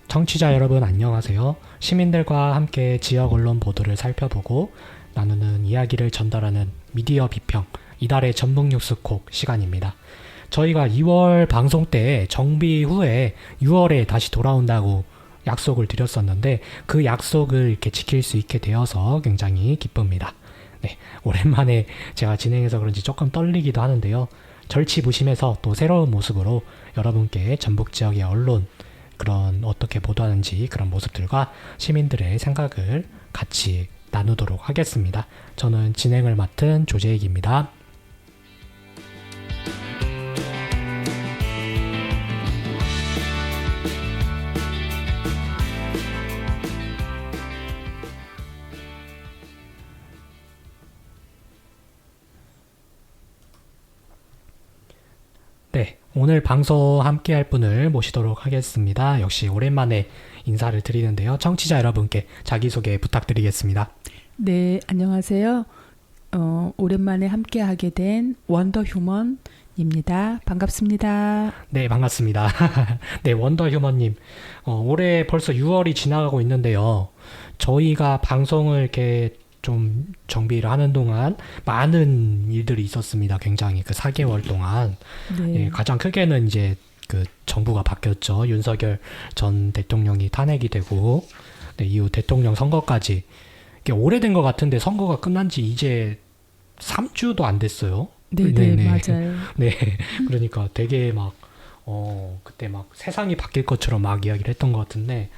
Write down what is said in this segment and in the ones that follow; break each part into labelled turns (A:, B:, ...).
A: 청취자 여러분 안녕하세요. 시민들과 함께 지역 언론 보도를 살펴보고 나누는 이야기를 전달하는 미디어 비평 이달의 전북 뉴스콕 시간입니다. 저희가 2월 방송 때 정비 후에 6월에 다시 돌아온다고 약속을 드렸었는데 그 약속을 이렇게 지킬 수 있게 되어서 굉장히 기쁩니다. 네, 오랜만에 제가 진행해서 그런지 조금 떨리기도 하는데요. 절치부심해서 또 새로운 모습으로 여러분께 전북 지역의 언론 그런 어떻게 보도하는지 그런 모습들과 시민들의 생각을 같이 나누도록 하겠습니다. 저는 진행을 맡은 조재익입니다. 네, 오늘 방송 함께 할 분을 모시도록 하겠습니다. 역시 오랜만에 인사를 드리는데요. 청취자 여러분께 자기소개 부탁드리겠습니다.
B: 네, 안녕하세요. 오랜만에 함께하게 된 원더휴먼입니다. 반갑습니다.
A: 네, 반갑습니다. 네, 원더휴먼님. 올해 벌써 6월이 지나가고 있는데요. 저희가 방송을 이렇게 좀 정비를 하는 동안 많은 일들이 있었습니다. 굉장히 그 4개월 동안.
B: 네.
A: 예, 가장 크게는 이제 그 정부가 바뀌었죠. 윤석열 전 대통령이 탄핵이 되고, 네, 이후 대통령 선거까지. 이게 오래된 것 같은데 선거가 끝난 지 이제 3주도 안 됐어요.
B: 네네, 맞아요.
A: 네. 그러니까 되게 막, 그때 막 세상이 바뀔 것처럼 막 이야기를 했던 것 같은데,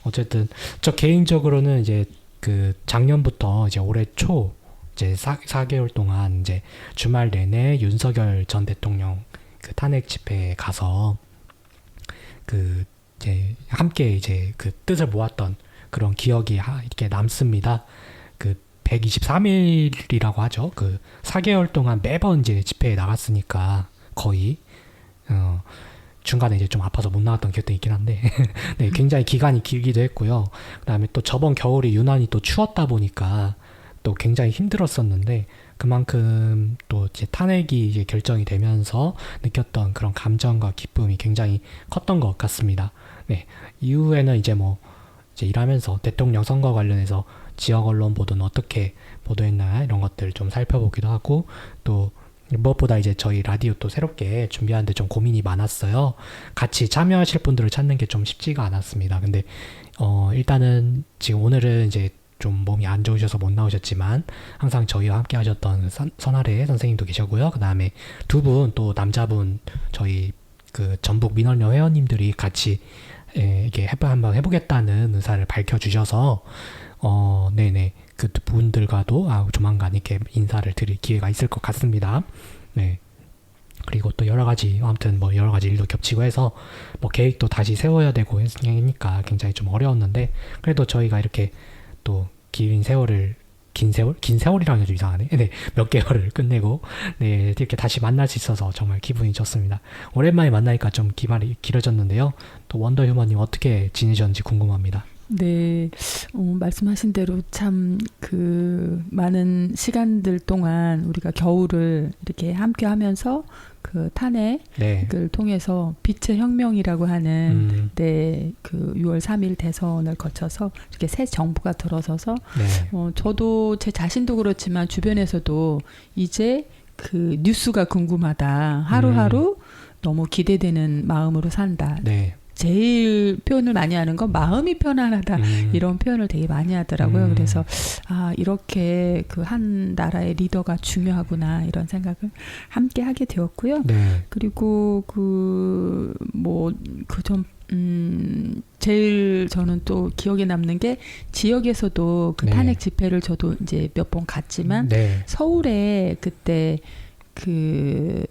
A: 어쨌든, 저 개인적으로는 이제 그 작년부터 이제 올해 초, 이제 4개월 동안 이제 주말 내내 윤석열 전 대통령 그 탄핵 집회에 가서 그 이제 함께 이제 그 뜻을 모았던 그런 기억이 이렇게 남습니다. 그 123일이라고 하죠. 그 4개월 동안 매번 이제 집회에 나갔으니까 거의 중간에 이제 좀 아파서 못 나왔던 기억도 있긴 한데 네, 굉장히 기간이 길기도 했고요. 그다음에 또 저번 겨울이 유난히 또 추웠다 보니까 또 굉장히 힘들었었는데 그만큼 또 이제 탄핵이 이제 결정이 되면서 느꼈던 그런 감정과 기쁨이 굉장히 컸던 것 같습니다. 네, 이후에는 이제 뭐 이제 일하면서 대통령 선거 관련해서 지역 언론 보도는 어떻게 보도했나 이런 것들 좀 살펴보기도 하고 또 무엇보다 이제 저희 라디오 또 새롭게 준비하는데 좀 고민이 많았어요. 같이 참여하실 분들을 찾는 게 좀 쉽지가 않았습니다. 근데 일단은 지금 오늘은 이제 좀 몸이 안 좋으셔서 못 나오셨지만 항상 저희와 함께 하셨던 선아래 선생님도 계시고요. 그 다음에 두 분 또 남자분 저희 그 전북 민원녀 회원님들이 같이 이게 한번 해보겠다는 의사를 밝혀주셔서 네네 그 분들과도 조만간 이렇게 인사를 드릴 기회가 있을 것 같습니다. 네. 그리고 또 여러 가지 아무튼 뭐 여러 가지 일도 겹치고 해서 뭐 계획도 다시 세워야 되고 했으니까 굉장히 좀 어려웠는데 그래도 저희가 이렇게 또 긴 세월이라는 게 좀 이상하네. 네, 몇 개월을 끝내고 네 이렇게 다시 만날 수 있어서 정말 기분이 좋습니다. 오랜만에 만나니까 좀 기말이 길어졌는데요. 또 원더휴먼님 어떻게 지내셨는지 궁금합니다.
B: 네, 말씀하신 대로 참 그 많은 시간들 동안 우리가 겨울을 이렇게 함께 하면서 그 탄핵을
A: 네.
B: 통해서 빛의 혁명이라고 하는 그 6월 3일 대선을 거쳐서 이렇게 새 정부가 들어서서
A: 네.
B: 저도 제 자신도 그렇지만 주변에서도 이제 그 뉴스가 궁금하다. 하루하루 너무 기대되는 마음으로 산다.
A: 네.
B: 제일 표현을 많이 하는 건 마음이 편안하다 이런 표현을 되게 많이 하더라고요. 그래서 이렇게 그 한 나라의 리더가 중요하구나 이런 생각을 함께 하게 되었고요.
A: 네.
B: 그리고 제일 저는 또 기억에 남는 게 지역에서도 그
A: 네.
B: 탄핵 집회를 저도 이제 몇 번 갔지만
A: 네.
B: 서울에 그때 그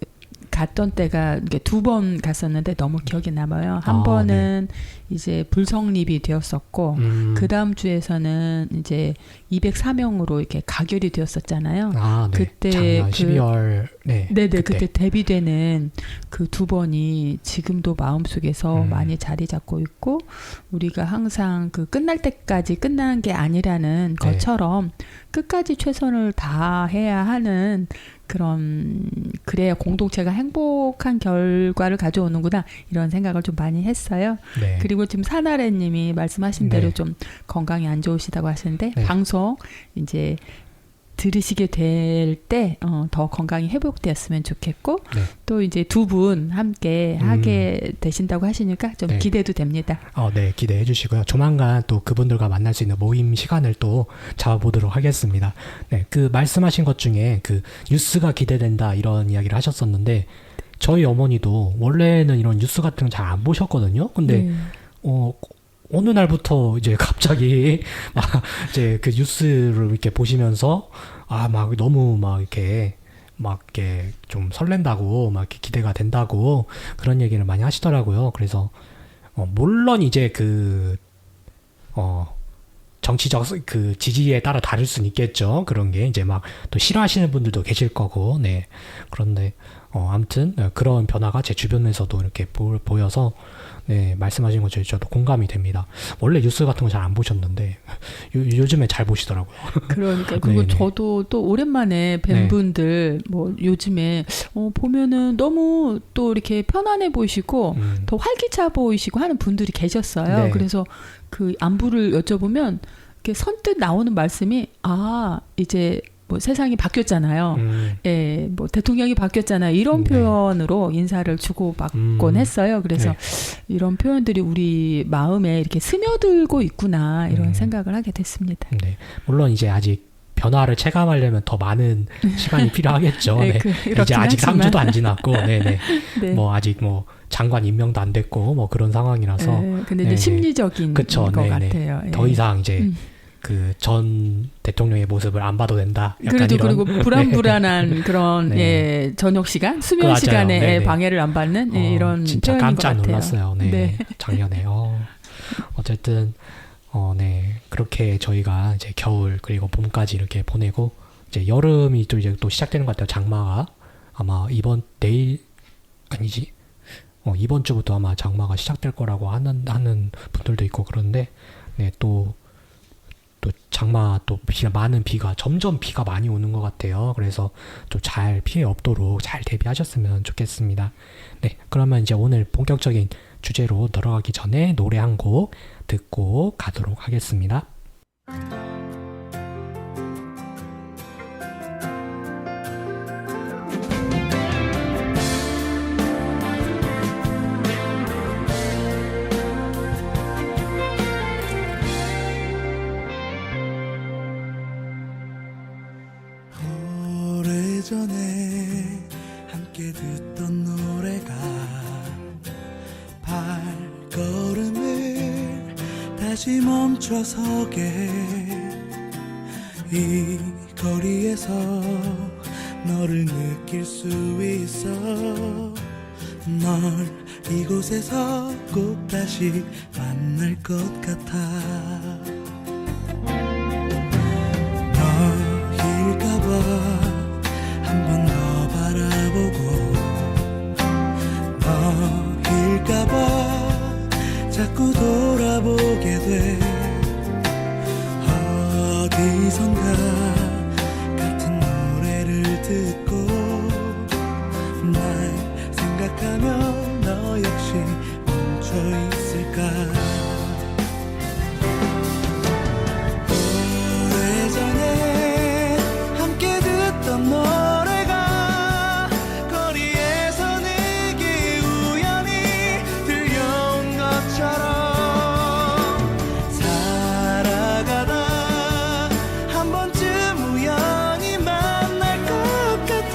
B: 갔던 때가 이게 2번 갔었는데 너무 기억에 남아요. 한
A: 아,
B: 번은 이제 불성립이 되었었고 그 다음 주에서는 이제 204명으로 이렇게 가결이 되었었잖아요.
A: 아, 네.
B: 그때
A: 작년
B: 그-
A: 12월
B: 네네 그때 데뷔되는 그 2번이 지금도 마음속에서 많이 자리 잡고 있고 우리가 항상 그 끝날 때까지 끝나는 게 아니라는
A: 네.
B: 것처럼 끝까지 최선을 다해야 하는 그런 그래야 공동체가 행복한 결과를 가져오는구나 이런 생각을 좀 많이 했어요.
A: 네.
B: 그리고 지금 사나래님이 말씀하신
A: 네.
B: 대로 좀 건강이 안 좋으시다고 하시는데
A: 네.
B: 방송 이제 들으시게 될 때 더 건강이 회복되었으면 좋겠고
A: 네.
B: 또 이제 2분 함께 하게 되신다고 하시니까 좀
A: 네.
B: 기대도 됩니다.
A: 네, 기대해 주시고요. 조만간 또 그분들과 만날 수 있는 모임 시간을 또 잡아보도록 하겠습니다. 네, 그 말씀하신 것 중에 그 뉴스가 기대된다 이런 이야기를 하셨었는데 저희 어머니도 원래는 이런 뉴스 같은 거 잘 안 보셨거든요. 근데
B: 네.
A: 어느 날부터 이제 갑자기 막 이제 그 뉴스를 이렇게 보시면서 막 너무 막 이렇게 좀 설렌다고 막 이렇게 기대가 된다고 그런 얘기를 많이 하시더라고요. 그래서 물론 이제 정치적 그 지지에 따라 다를 수는 있겠죠. 그런 게 이제 막 또 싫어하시는 분들도 계실 거고, 네. 그런데 아무튼 그런 변화가 제 주변에서도 이렇게 보여서 네, 말씀하신 것처럼 저도 공감이 됩니다. 원래 뉴스 같은 거 잘 안 보셨는데 요즘에 잘 보시더라고요.
B: 그러니까 그리고
A: 네네.
B: 저도 또 오랜만에 뵌
A: 네.
B: 분들 뭐 요즘에 보면은 너무 또 이렇게 편안해 보이시고 더 활기차 보이시고 하는 분들이 계셨어요.
A: 네.
B: 그래서 그 안부를 여쭤보면 이렇게 선뜻 나오는 말씀이 이제 뭐 세상이 바뀌었잖아요. 예, 뭐 대통령이 바뀌었잖아요. 이런
A: 네.
B: 표현으로 인사를 주고받곤 했어요. 그래서
A: 네.
B: 이런 표현들이 우리 마음에 이렇게 스며들고 있구나 이런 생각을 하게 됐습니다.
A: 네. 물론 이제 아직 변화를 체감하려면 더 많은 시간이 필요하겠죠.
B: 네,
A: 네.
B: 그렇긴
A: 이제 아직
B: 하지만.
A: 3주도 안 지났고, 네네.
B: 네.
A: 뭐 아직 뭐 장관 임명도 안 됐고 뭐 그런 상황이라서
B: 예, 근데
A: 네네.
B: 이제 심리적인
A: 그쵸,
B: 것
A: 네네.
B: 같아요. 예.
A: 더 이상 이제
B: 음.
A: 그 전 대통령의 모습을 안 봐도 된다. 약간
B: 그래도
A: 이런.
B: 그리고 불안불안한 그런
A: 네.
B: 예, 저녁 시간, 수면
A: 맞아요.
B: 시간에
A: 네네.
B: 방해를 안 받는 이런
A: 진짜
B: 표현인
A: 깜짝
B: 것 같아요.
A: 놀랐어요. 네.
B: 네.
A: 작년에. 어쨌든 네. 그렇게 저희가 이제 겨울 그리고 봄까지 이렇게 보내고 이제 여름이 또 이제 또 시작되는 것 같아요. 장마가 아마 내일 아니지. 이번 주부터 아마 장마가 시작될 거라고 하는 분들도 있고 그런데 네, 또 장마 또 많은 비가 점점 비가 많이 오는 것 같아요. 그래서 좀 잘 피해 없도록 잘 대비하셨으면 좋겠습니다. 네, 그러면 이제 오늘 본격적인 주제로 들어가기 전에 노래 한 곡 듣고 가도록 하겠습니다.
C: 오래전에 함께 듣던 노래가 발걸음을 다시 멈춰서게 해. 이 거리에서 너를 느낄 수 있어. 널 이곳에서 꼭 다시 만날 것 같아. 너일까봐 한 번 더 바라보고 너일까봐 자꾸 돌아보게 돼. 어디선가 같은 노래를 듣고 날 생각하면 너 역시 멈춰 있을까. 오래전에 함께 듣던 노래가 거리에서 내게 우연히 들려온 것처럼 살아가다 한 번쯤 우연히 만날 것 같아.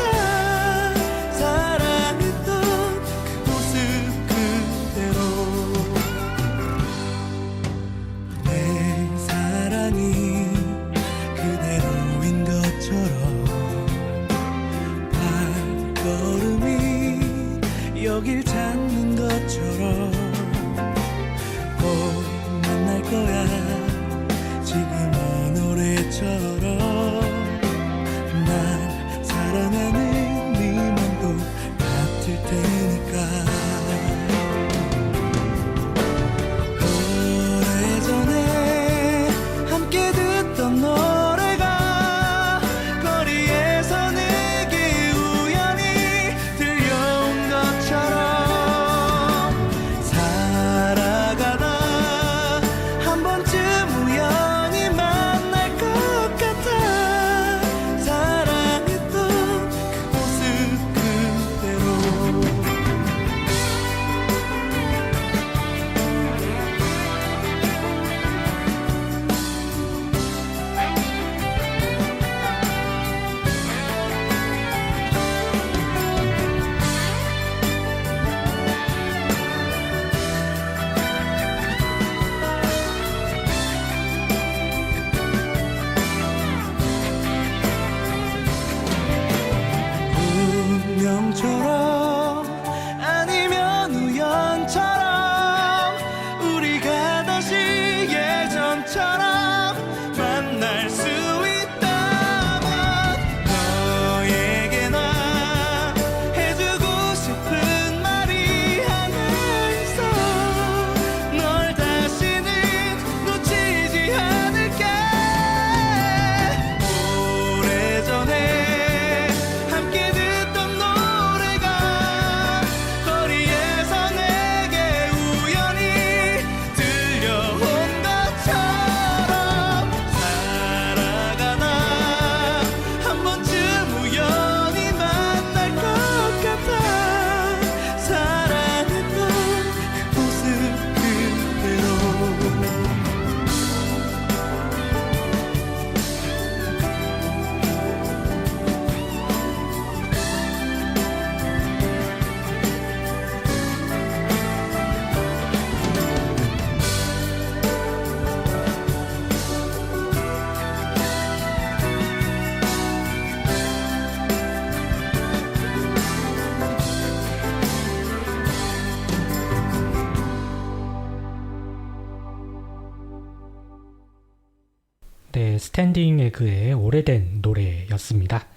A: 네, 스탠딩 에그의 오래된 노래였습니다.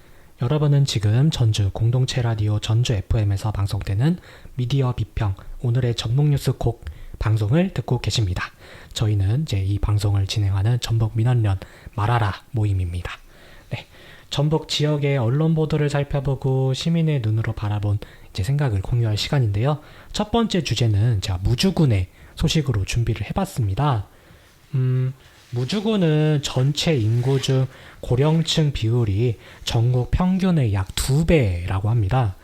A: 여러분은 지금 전주 공동체 라디오 전주 FM에서 방송되는 미디어 비평 오늘의 전북 뉴스 곡 방송을 듣고 계십니다. 저희는 이제 이 방송을 진행하는 전북 민원련 말하라 모임입니다. 네, 전북 지역의 언론 보도를 살펴보고 시민의 눈으로 바라본 이제 생각을 공유할 시간인데요. 첫 번째 주제는 제가 무주군의 소식으로 준비를 해봤습니다. 무주군은 전체 인구 중 고령층 비율이 전국 평균의 약 2배라고 합니다.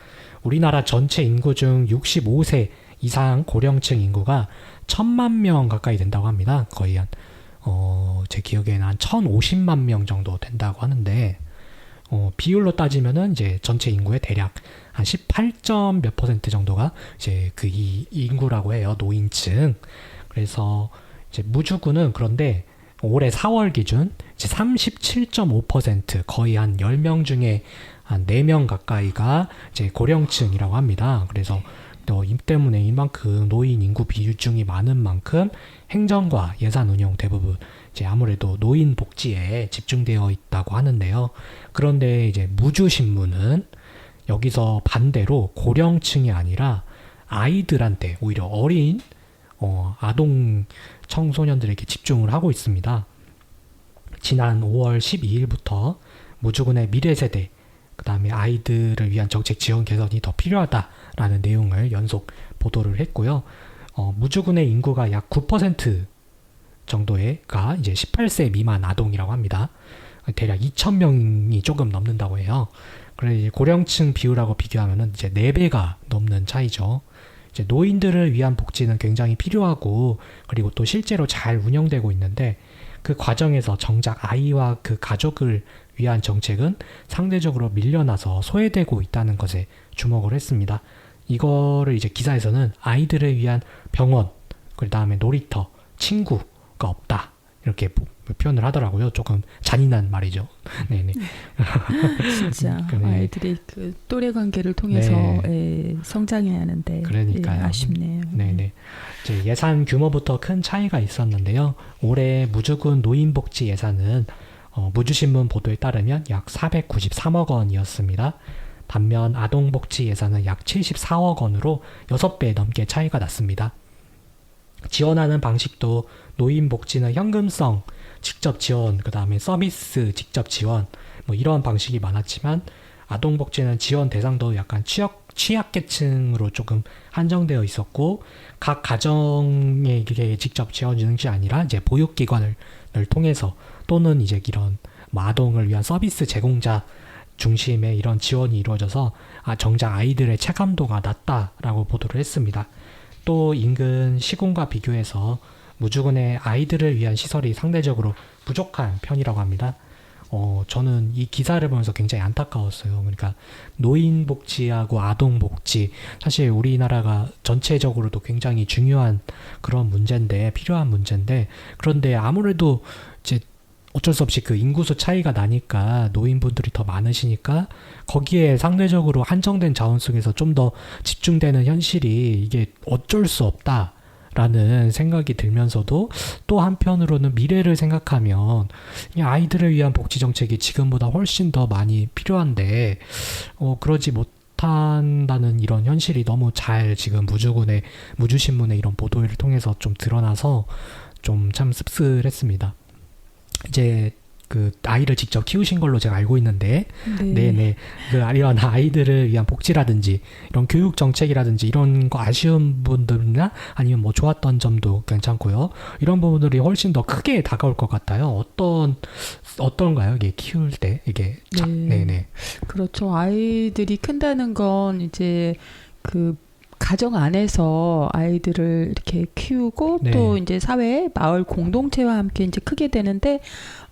A: 우리나라 전체 인구 중 65세 이상 고령층 인구가 1000만 명 가까이 된다고 합니다. 거의 제 기억에는 한 1050만 명 정도 된다고 하는데, 비율로 따지면은 이제 전체 인구의 대략 한 18점 몇 % 정도가 이제 그 이 인구라고 해요. 노인층. 그래서 이제 무주군은 그런데 올해 4월 기준 이제 37.5% 거의 한 10명 중에 한 4명 가까이가 이제 고령층이라고 합니다. 그래서 또 이 때문에 이만큼 노인 인구 비중이 많은 만큼 행정과 예산 운영 대부분 이제 아무래도 노인 복지에 집중되어 있다고 하는데요. 그런데 이제 무주신문은 여기서 반대로 고령층이 아니라 아이들한테 오히려 어린 아동 청소년들에게 집중을 하고 있습니다. 지난 5월 12일부터 무주군의 미래세대, 그 다음에 아이들을 위한 정책 지원 개선이 더 필요하다라는 내용을 연속 보도를 했고요. 무주군의 인구가 약 9% 정도가 이제 18세 미만 아동이라고 합니다. 대략 2,000명이 조금 넘는다고 해요. 그래서 고령층 비율하고 비교하면은 이제 4배가 넘는 차이죠. 이제 노인들을 위한 복지는 굉장히 필요하고, 그리고 또 실제로 잘 운영되고 있는데, 그 과정에서 정작 아이와 그 가족을 위한 정책은 상대적으로 밀려나서 소외되고 있다는 것에 주목을 했습니다. 이거를 이제 기사에서는 아이들을 위한 병원, 그 다음에 놀이터, 친구가 없다, 이렇게 표현을 하더라고요. 조금 잔인한 말이죠. 네네.
B: 진짜
A: 네.
B: 아이들이 그 또래 관계를 통해서
A: 네.
B: 성장해야 하는데
A: 그러니까요.
B: 아쉽네요.
A: 네네. 이제 예산 규모부터 큰 차이가 있었는데요. 올해 무주군 노인복지 예산은 무주신문 보도에 따르면 약 493억 원이었습니다. 반면 아동복지 예산은 약 74억 원으로 6배 넘게 차이가 났습니다. 지원하는 방식도 노인복지는 현금성 직접 지원, 그 다음에 서비스 직접 지원, 뭐 이런 방식이 많았지만, 아동복지는 지원 대상도 약간 취약계층으로 조금 한정되어 있었고, 각 가정에게 직접 지원주는 것이 아니라 이제 보육기관을 통해서, 또는 이제 이런 뭐 아동을 위한 서비스 제공자 중심의 이런 지원이 이루어져서 정작 아이들의 체감도가 낮다라고 보도를 했습니다. 또 인근 시군과 비교해서 무주군의 아이들을 위한 시설이 상대적으로 부족한 편이라고 합니다. 저는 이 기사를 보면서 굉장히 안타까웠어요. 그러니까 노인복지하고 아동복지, 사실 우리나라가 전체적으로도 굉장히 중요한 그런 문제인데, 필요한 문제인데, 그런데 아무래도 이제 어쩔 수 없이 그 인구수 차이가 나니까, 노인분들이 더 많으시니까 거기에 상대적으로 한정된 자원 속에서 좀 더 집중되는 현실이 이게 어쩔 수 없다라는 생각이 들면서도, 또 한편으로는 미래를 생각하면 이 아이들을 위한 복지 정책이 지금보다 훨씬 더 많이 필요한데 그러지 못한다는 이런 현실이 너무 잘 지금 무주신문의 이런 보도를 통해서 좀 드러나서 좀 참 씁쓸했습니다. 이제 그 아이를 직접 키우신 걸로 제가 알고 있는데, 네네, 그 이런 아이들을 위한 복지라든지 이런 교육 정책이라든지 이런 거 아쉬운 분들이나 아니면 뭐 좋았던 점도 괜찮고요. 이런 부분들이 훨씬 더 크게 다가올 것 같아요. 어떤가요? 이게 키울 때 이게 네네.
B: 그렇죠. 아이들이 큰다는 건 이제 그 가정 안에서 아이들을 이렇게 키우고,
A: 네.
B: 또 이제 사회, 마을 공동체와 함께 이제 크게 되는데,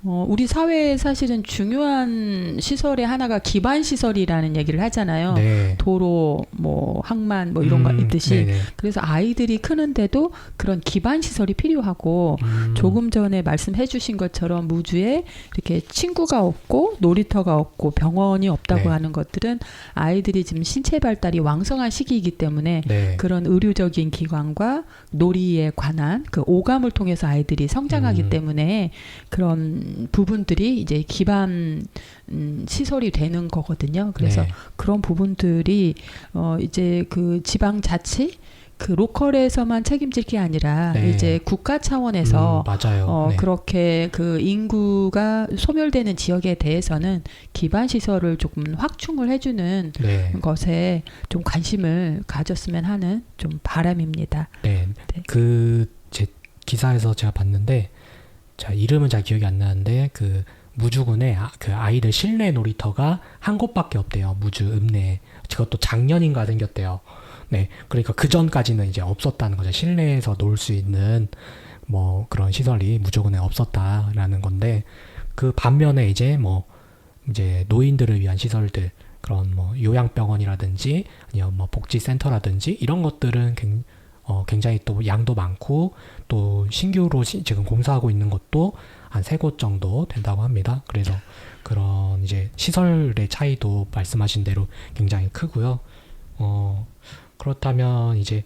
B: 우리 사회에 사실은 중요한 시설의 하나가 기반 시설이라는 얘기를 하잖아요.
A: 네.
B: 도로, 뭐 항만, 뭐 이런 거 있듯이.
A: 네네.
B: 그래서 아이들이 크는데도 그런 기반 시설이 필요하고, 조금 전에 말씀해주신 것처럼 무주에 이렇게 친구가 없고 놀이터가 없고 병원이 없다고
A: 네.
B: 하는 것들은 아이들이 지금 신체 발달이 왕성한 시기이기 때문에
A: 네.
B: 그런 의료적인 기관과 놀이에 관한 그 오감을 통해서 아이들이 성장하기 때문에 그런 부분들이 이제 기반 시설이 되는 거거든요. 그래서
A: 네.
B: 그런 부분들이 이제 그 지방자치 그 로컬에서만 책임질 게 아니라
A: 네.
B: 이제 국가 차원에서
A: 맞아요. 네.
B: 그렇게 그 인구가 소멸되는 지역에 대해서는 기반 시설을 조금 확충을 해주는
A: 네.
B: 것에 좀 관심을 가졌으면 하는 좀 바람입니다.
A: 네.
B: 네.
A: 그 제 기사에서 제가 봤는데, 자, 이름은 잘 기억이 안 나는데 그 무주군에 그 아이들 실내 놀이터가 한 곳밖에 없대요. 무주 읍내에. 그것도 작년인가 생겼대요. 네, 그러니까 그 전까지는 이제 없었다는 거죠. 실내에서 놀 수 있는 뭐 그런 시설이 무조건에 없었다라는 건데, 그 반면에 이제 뭐 이제 노인들을 위한 시설들, 그런 뭐 요양병원이라든지 아니면 뭐 복지센터라든지 이런 것들은 굉장히 또 양도 많고, 또 신규로 지금 공사하고 있는 것도 한 3곳 정도 된다고 합니다. 그래서 그런 이제 시설의 차이도 말씀하신 대로 굉장히 크고요. 그렇다면 이제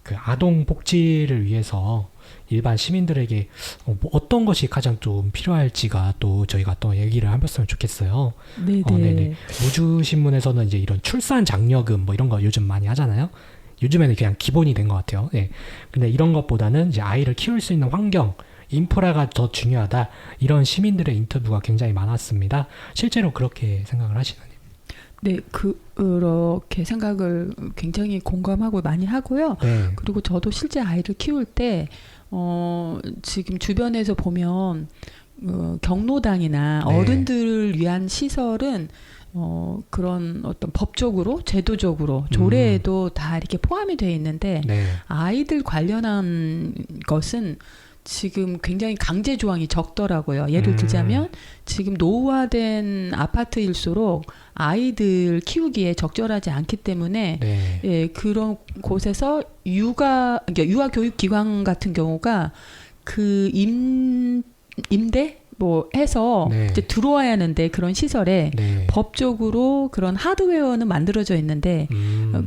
A: 그 아동 복지를 위해서 일반 시민들에게 어떤 것이 가장 좀 필요할지가 또 저희가 또 얘기를 해봤으면 좋겠어요.
B: 네네.
A: 네네. 무주신문에서는 이제 이런 출산 장려금 뭐 이런 거 요즘 많이 하잖아요. 요즘에는 그냥 기본이 된 것 같아요. 네. 근데 이런 것보다는 이제 아이를 키울 수 있는 환경, 인프라가 더 중요하다. 이런 시민들의 인터뷰가 굉장히 많았습니다. 실제로 그렇게 생각을 하시나요?
B: 네, 그렇게 생각을 굉장히 공감하고 많이 하고요.
A: 네.
B: 그리고 저도 실제 아이를 키울 때, 지금 주변에서 보면, 경로당이나
A: 네.
B: 어른들을 위한 시설은, 그런 어떤 법적으로, 제도적으로, 조례에도 다 이렇게 포함이 되어 있는데,
A: 네.
B: 아이들 관련한 것은 지금 굉장히 강제 조항이 적더라고요. 예를 들자면 지금 노후화된 아파트일수록 아이들 키우기에 적절하지 않기 때문에
A: 네.
B: 예, 그런 곳에서 그러니까 유아 교육 기관 같은 경우가 그 임대 뭐 해서
A: 네.
B: 이제 들어와야 하는데 그런 시설에
A: 네.
B: 법적으로 그런 하드웨어는 만들어져 있는데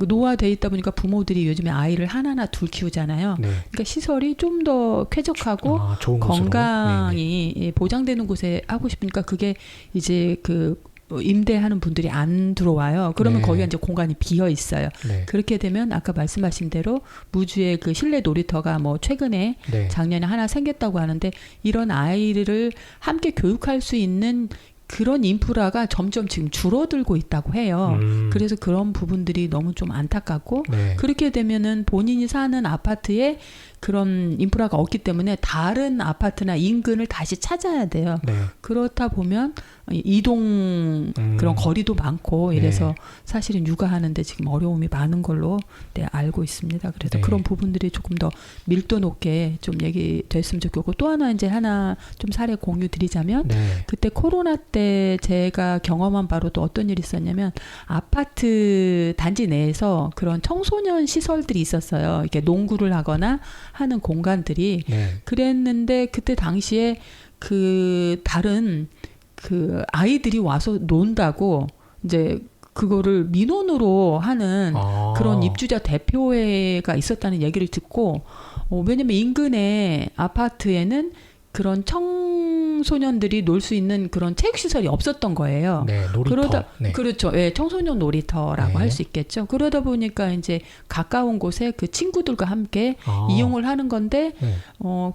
B: 노화돼 있다 보니까 부모들이 요즘에 아이를 하나나 둘 키우잖아요.
A: 네.
B: 그러니까 시설이 좀 더 쾌적하고
A: 좋은 곳으로.
B: 건강이 예, 보장되는 곳에 하고 싶으니까 그게 이제 그 임대하는 분들이 안 들어와요. 그러면
A: 네.
B: 거기가 이제 공간이 비어 있어요.
A: 네.
B: 그렇게 되면 아까 말씀하신 대로 무주의 그 실내 놀이터가 뭐 최근에
A: 네.
B: 작년에 하나 생겼다고 하는데 이런 아이를 함께 교육할 수 있는 그런 인프라가 점점 지금 줄어들고 있다고 해요. 그래서 그런 부분들이 너무 좀 안타깝고
A: 네.
B: 그렇게 되면은 본인이 사는 아파트에 그런 인프라가 없기 때문에 다른 아파트나 인근을 다시 찾아야 돼요.
A: 네.
B: 그렇다 보면 이동 그런 거리도 많고 이래서
A: 네.
B: 사실은 육아하는데 지금 어려움이 많은 걸로 네, 알고 있습니다. 그래서
A: 네.
B: 그런 부분들이 조금 더 밀도 높게 좀 얘기됐으면 좋겠고 또 하나 이제 하나 좀 사례 공유 드리자면
A: 네.
B: 그때 코로나 때 제가 경험한 바로 또 어떤 일이 있었냐면 아파트 단지 내에서 그런 청소년 시설들이 있었어요. 이렇게 농구를 하거나 하는 공간들이
A: 네.
B: 그랬는데 그때 당시에 그 다른 그 아이들이 와서 논다고 이제 그거를 민원으로 하는 그런 입주자 대표회가 있었다는 얘기를 듣고 왜냐면 인근의 아파트에는 그런 청소년들이 놀 수 있는 그런 체육시설이 없었던 거예요.
A: 네. 놀이터. 네.
B: 그렇죠. 예, 청소년 놀이터라고
A: 네.
B: 할 수 있겠죠. 그러다 보니까 이제 가까운 곳에 그 친구들과 함께 이용을 하는 건데,
A: 네.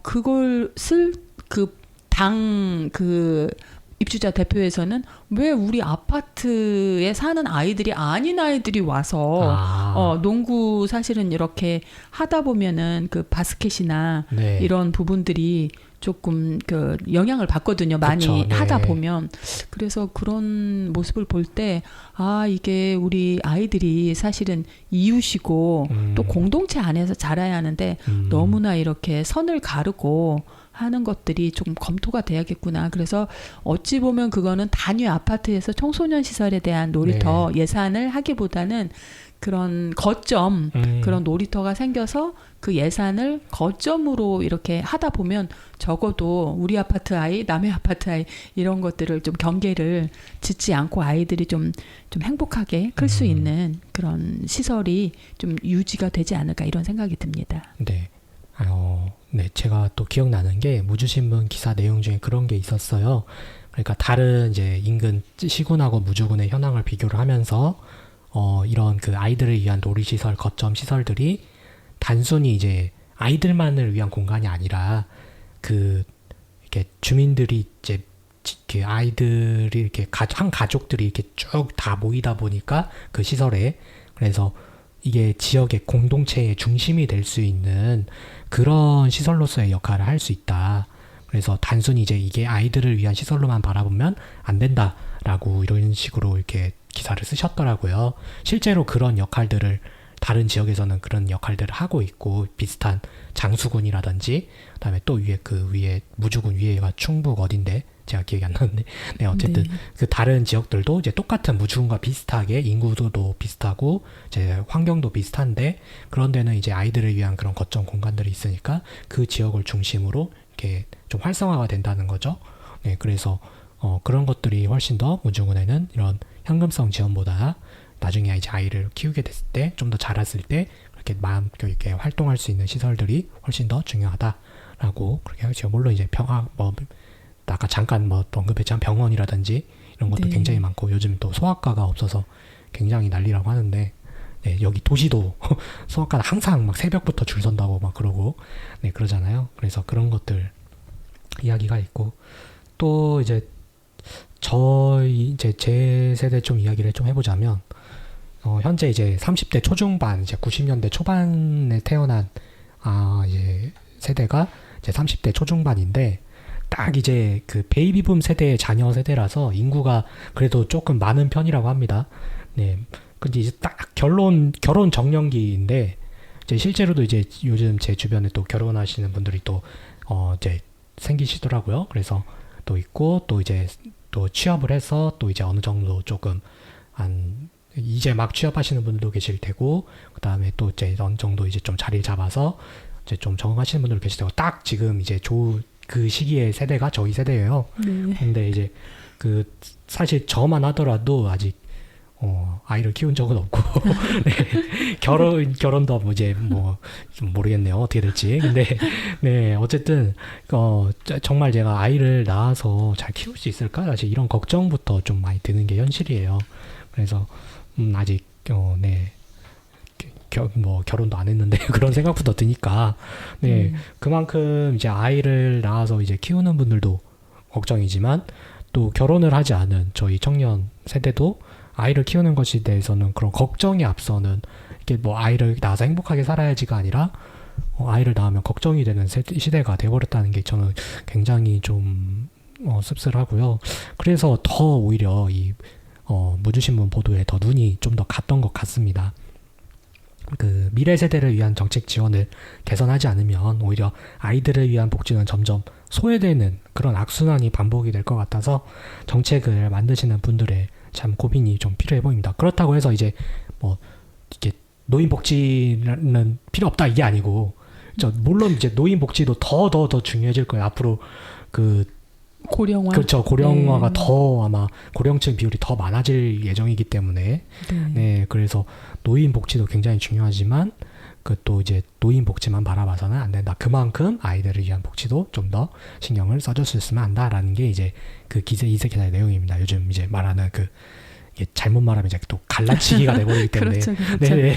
B: 그것을 그 입주자 대표에서는 왜 우리 아파트에 사는 아이들이 아닌 아이들이 와서 농구 사실은 이렇게 하다 보면은 그 바스켓이나
A: 네.
B: 이런 부분들이 조금 그 영향을 받거든요. 많이
A: 그쵸, 네.
B: 하다 보면. 그래서 그런 모습을 볼 때 이게 우리 아이들이 사실은 이웃이고 또 공동체 안에서 자라야 하는데 너무나 이렇게 선을 가르고 하는 것들이 조금 검토가 돼야겠구나. 그래서 어찌 보면 그거는 단위 아파트에서 청소년 시설에 대한 놀이터 예산을 하기보다는 그런 거점, 그런 놀이터가 생겨서 그 예산을 거점으로 이렇게 하다 보면 적어도 우리 아파트 아이, 남의 아파트 아이 이런 것들을 좀 경계를 짓지 않고 아이들이 좀 행복하게 클 수 있는 그런 시설이 좀 유지가 되지 않을까 이런 생각이 듭니다.
A: 네. 네, 제가 또 기억나는 게 무주신문 기사 내용 중에 그런 게 있었어요. 그러니까 다른 이제 인근 시군하고 무주군의 현황을 비교를 하면서 이런 그 아이들을 위한 놀이시설, 거점 시설들이 단순히 이제 아이들만을 위한 공간이 아니라 그 이렇게 주민들이 이제 그 아이들이 이렇게 한 가족들이 이렇게 쭉 다 모이다 보니까 그 시설에 그래서 이게 지역의 공동체의 중심이 될 수 있는 그런 시설로서의 역할을 할 수 있다. 그래서 단순히 이제 이게 아이들을 위한 시설로만 바라보면 안 된다라고 이런 식으로 이렇게 기사를 쓰셨더라고요. 실제로 그런 역할들을 다른 지역에서는 그런 역할들을 하고 있고 비슷한 장수군이라든지 그다음에 또 위에 그 위에 무주군 위에가 충북 어딘데 제가 기억이 안 나는데 네 어쨌든
B: 네.
A: 그 다른 지역들도 이제 똑같은 무주군과 비슷하게 인구도 비슷하고 이제 환경도 비슷한데 그런 데는 이제 아이들을 위한 그런 거점 공간들이 있으니까 그 지역을 중심으로 이렇게 좀 활성화가 된다는 거죠. 네 그래서 그런 것들이 훨씬 더 무주군에는 이런 현금성 지원보다 나중에 이제 아이를 키우게 됐을 때 좀 더 자랐을 때 그렇게 마음껏 이렇게 활동할 수 있는 시설들이 훨씬 더 중요하다라고 그렇게 하죠. 물론 이제 아까 잠깐 언급했지만 병원이라든지 이런 것도
B: 네.
A: 굉장히 많고 요즘 또 소아과가 없어서 굉장히 난리라고 하는데 네, 여기 도시도 소아과는 항상 막 새벽부터 줄 선다고 막 그러고 네 그러잖아요. 그래서 그런 것들 이야기가 있고 또 이제 제 세대 좀 이야기를 좀 해보자면 현재 이제 30대 초중반 이제 90년대 초반에 태어난 이제 세대가 이제 30대 초중반인데 딱 이제 그 베이비붐 세대의 자녀 세대라서 인구가 그래도 조금 많은 편이라고 합니다. 네. 근데 이제 딱 결혼 정년기인데 이제 실제로도 이제 요즘 제 주변에 또 결혼하시는 분들이 또 이제 생기시더라고요. 그래서 또 있고 또 이제 또 취업을 해서 또 이제 어느 정도 조금 이제 막 취업하시는 분들도 계실 테고 그다음에 또 이제 어느 정도 이제 좀 자리를 잡아서 이제 좀 적응하시는 분들도 계실 테고 딱 지금 이제 그 시기의 세대가 저희 세대예요.
B: 네.
A: 근데 이제 그 사실 저만 하더라도 아직 아이를 키운 적은 없고 네, 결혼도 뭐 이제 좀 모르겠네요 어떻게 될지. 근데 네 어쨌든 정말 제가 아이를 낳아서 잘 키울 수 있을까 사실 이런 걱정부터 좀 많이 드는 게 현실이에요. 그래서 아직 네. 결혼도 안 했는데 그런 생각부터 드니까 네 그만큼 이제 아이를 낳아서 이제 키우는 분들도 걱정이지만 또 결혼을 하지 않은 저희 청년 세대도 아이를 키우는 것에 대해서는 그런 걱정이 앞서는 이게 뭐 아이를 낳아서 행복하게 살아야지가 아니라 아이를 낳으면 걱정이 되는 시대가 돼버렸다는 게 저는 굉장히 좀 씁쓸하고요. 그래서 더 오히려 이 무주신문 보도에 더 눈이 좀 더 갔던 것 같습니다. 그 미래 세대를 위한 정책 지원을 개선하지 않으면 오히려 아이들을 위한 복지는 점점 소외되는 그런 악순환이 반복이 될 것 같아서 정책을 만드시는 분들의 참 고민이 좀 필요해 보입니다. 그렇다고 해서 이제 이렇게 노인 복지는 필요 없다 이게 아니고 물론 이제 노인 복지도 더 중요해질 거예요. 앞으로
B: 고령화.
A: 그렇죠. 고령화가
B: 네.
A: 더 아마 고령층 비율이 더 많아질 예정이기 때문에 네 그래서 노인 복지도 굉장히 중요하지만 또 이제 노인 복지만 바라봐서는 안 된다. 그만큼 아이들을 위한 복지도 좀 더 신경을 써줬으면 한다라는 게 이제 이 기사의 내용입니다. 요즘 이제 말하는 이게 잘못 말하면 이제 또 갈라치기가 돼버리기 때문에
B: 그렇죠.
A: 네.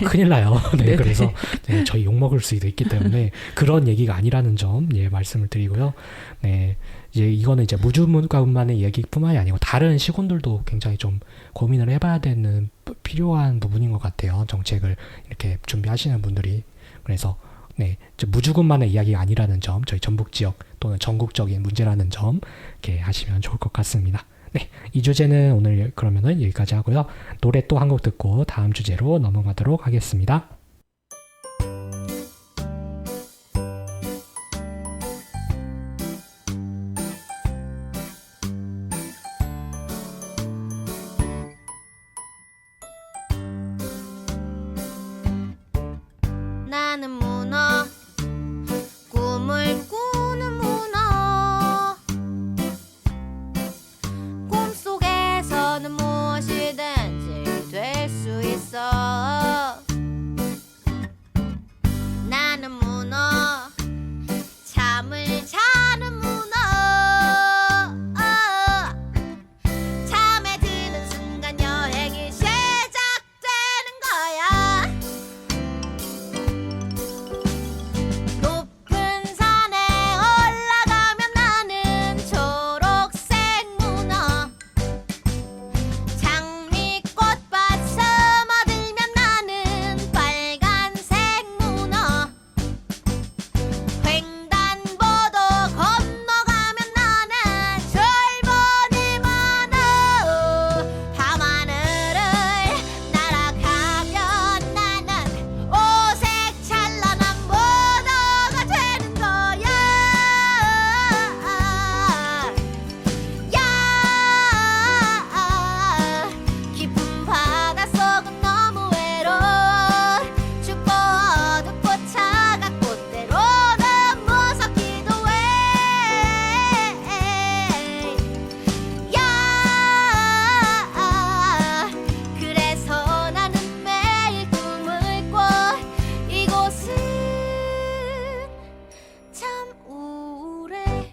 A: 큰일 나요. 네,
B: 네네.
A: 그래서 네, 저희 욕 먹을 수도 있기 때문에 그런 얘기가 아니라는 점 말씀을 드리고요. 네, 이제 이거는 이제 무주문과만의 얘기뿐만이 아니고 다른 시군들도 굉장히 좀 고민을 해봐야 되는 필요한 부분인 것 같아요. 정책을 이렇게 준비하시는 분들이. 그래서 네, 무주군만의 이야기가 아니라는 점, 저희 전북 지역 또는 전국적인 문제라는 점 이렇게 하시면 좋을 것 같습니다. 네, 이 주제는 오늘 그러면은 여기까지 하고요. 노래 또 한 곡 듣고 다음 주제로 넘어가도록 하겠습니다.
D: 나는 문어 꿈을 꾸는 문어 꿈속에서는 무엇이든지 될 수 있어 나는 문어 잠을 자는 문어 잠에 드는 순간 여행이 시작되는 거야 높은 산에 올라가면 나는 초록색 문어 장미꽃밭 스며들면 나는 빨간색 문어 횡단보도 건너가면 나는 젊은이 문어 밤하늘을 날아가면 나는 오색 찬란한 문어가 되는 거야 야 깊은 바닷속은 너무 외로워 춥고 어둡고 차갑고 때로는 무섭기도 해 야 그래서 나는 매일 꿈을 꿔 이곳은 참 우울해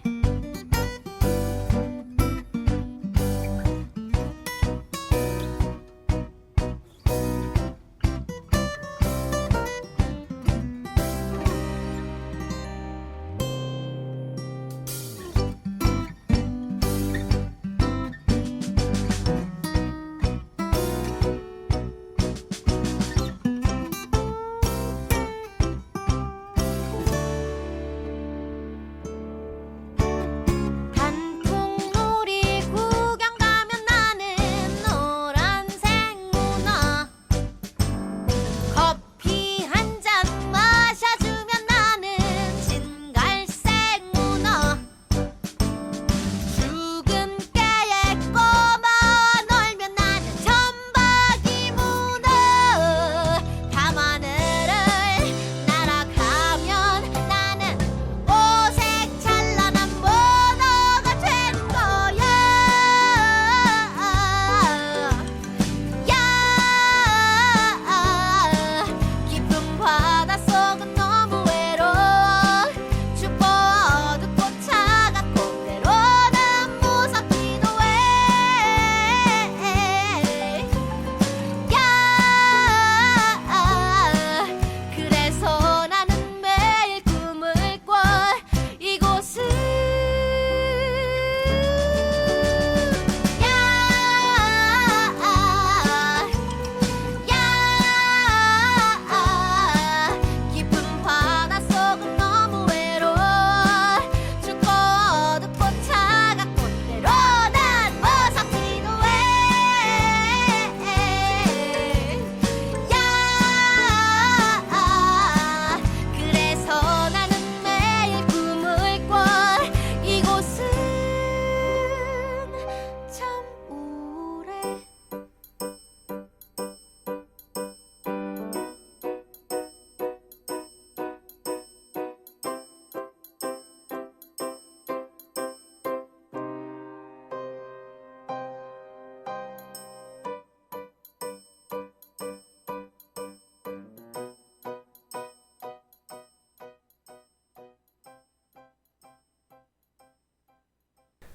D: 단풍놀이 구경 가면 나는 노란색 문어 커피 한 잔 마셔주면 나는 진갈색 문어 죽은 깨에 꼬마 놀면 나는 점박이 문어 밤하늘을 날아가면 나는 오색 찬란한 문어가 되는 거야 야 깊은 바닷속은 너무 외로워 춥고 어둡고 차갑고 때로는 무섭기도 해 야 그래서 나는 매일 꿈을 꿔 이곳은 깊은 바닷속은 너무 외로워 춥고 어둡고 차갑고 때로는 무섭기도 해 그래서 나는 매일 꿈을 꿔 이곳은 참 우울해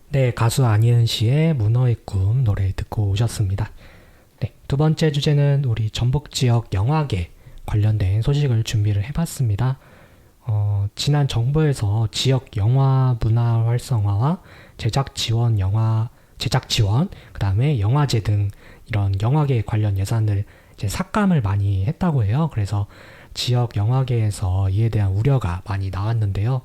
A: 네, 가수 안희은 씨의 문어의 꿈 노래 듣고 오셨습니다. 네, 두 번째 주제는 우리 전북 지역 영화계 관련된 소식을 준비를 해봤습니다. 지난 정부에서 지역 영화 문화 활성화와 제작 지원, 그 다음에 영화제 등 이런 영화계 관련 예산을 이제 삭감을 많이 했다고 해요. 그래서 지역 영화계에서 이에 대한 우려가 많이 나왔는데요.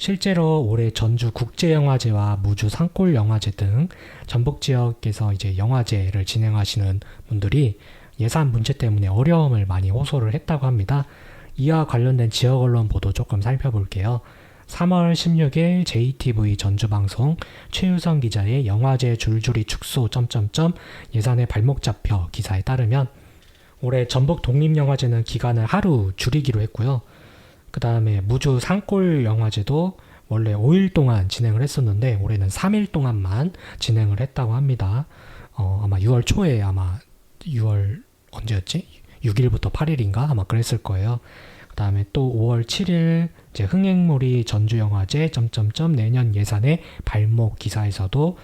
A: 실제로 올해 전주 국제영화제와 무주 산골영화제 등 전북 지역에서 이제 영화제를 진행하시는 분들이 예산 문제 때문에 어려움을 많이 호소를 했다고 합니다. 이와 관련된 지역 언론 보도 조금 살펴볼게요. 3월 16일 JTV 전주방송 최유성 기자의 영화제 줄줄이 축소... 예산에 발목 잡혀 기사에 따르면 올해 전북 독립영화제는 기간을 하루 줄이기로 했고요. 그 다음에 무주 산골 영화제도 원래 5일 동안 진행을 했었는데 올해는 3일 동안만 진행을 했다고 합니다. 아마 6월 초에 아마 6월 언제였지? 6일부터 8일인가? 아마 그랬을 거예요. 그 다음에 또 5월 7일 이제 흥행몰이 전주영화제 내년 예산의 발목 기사에서도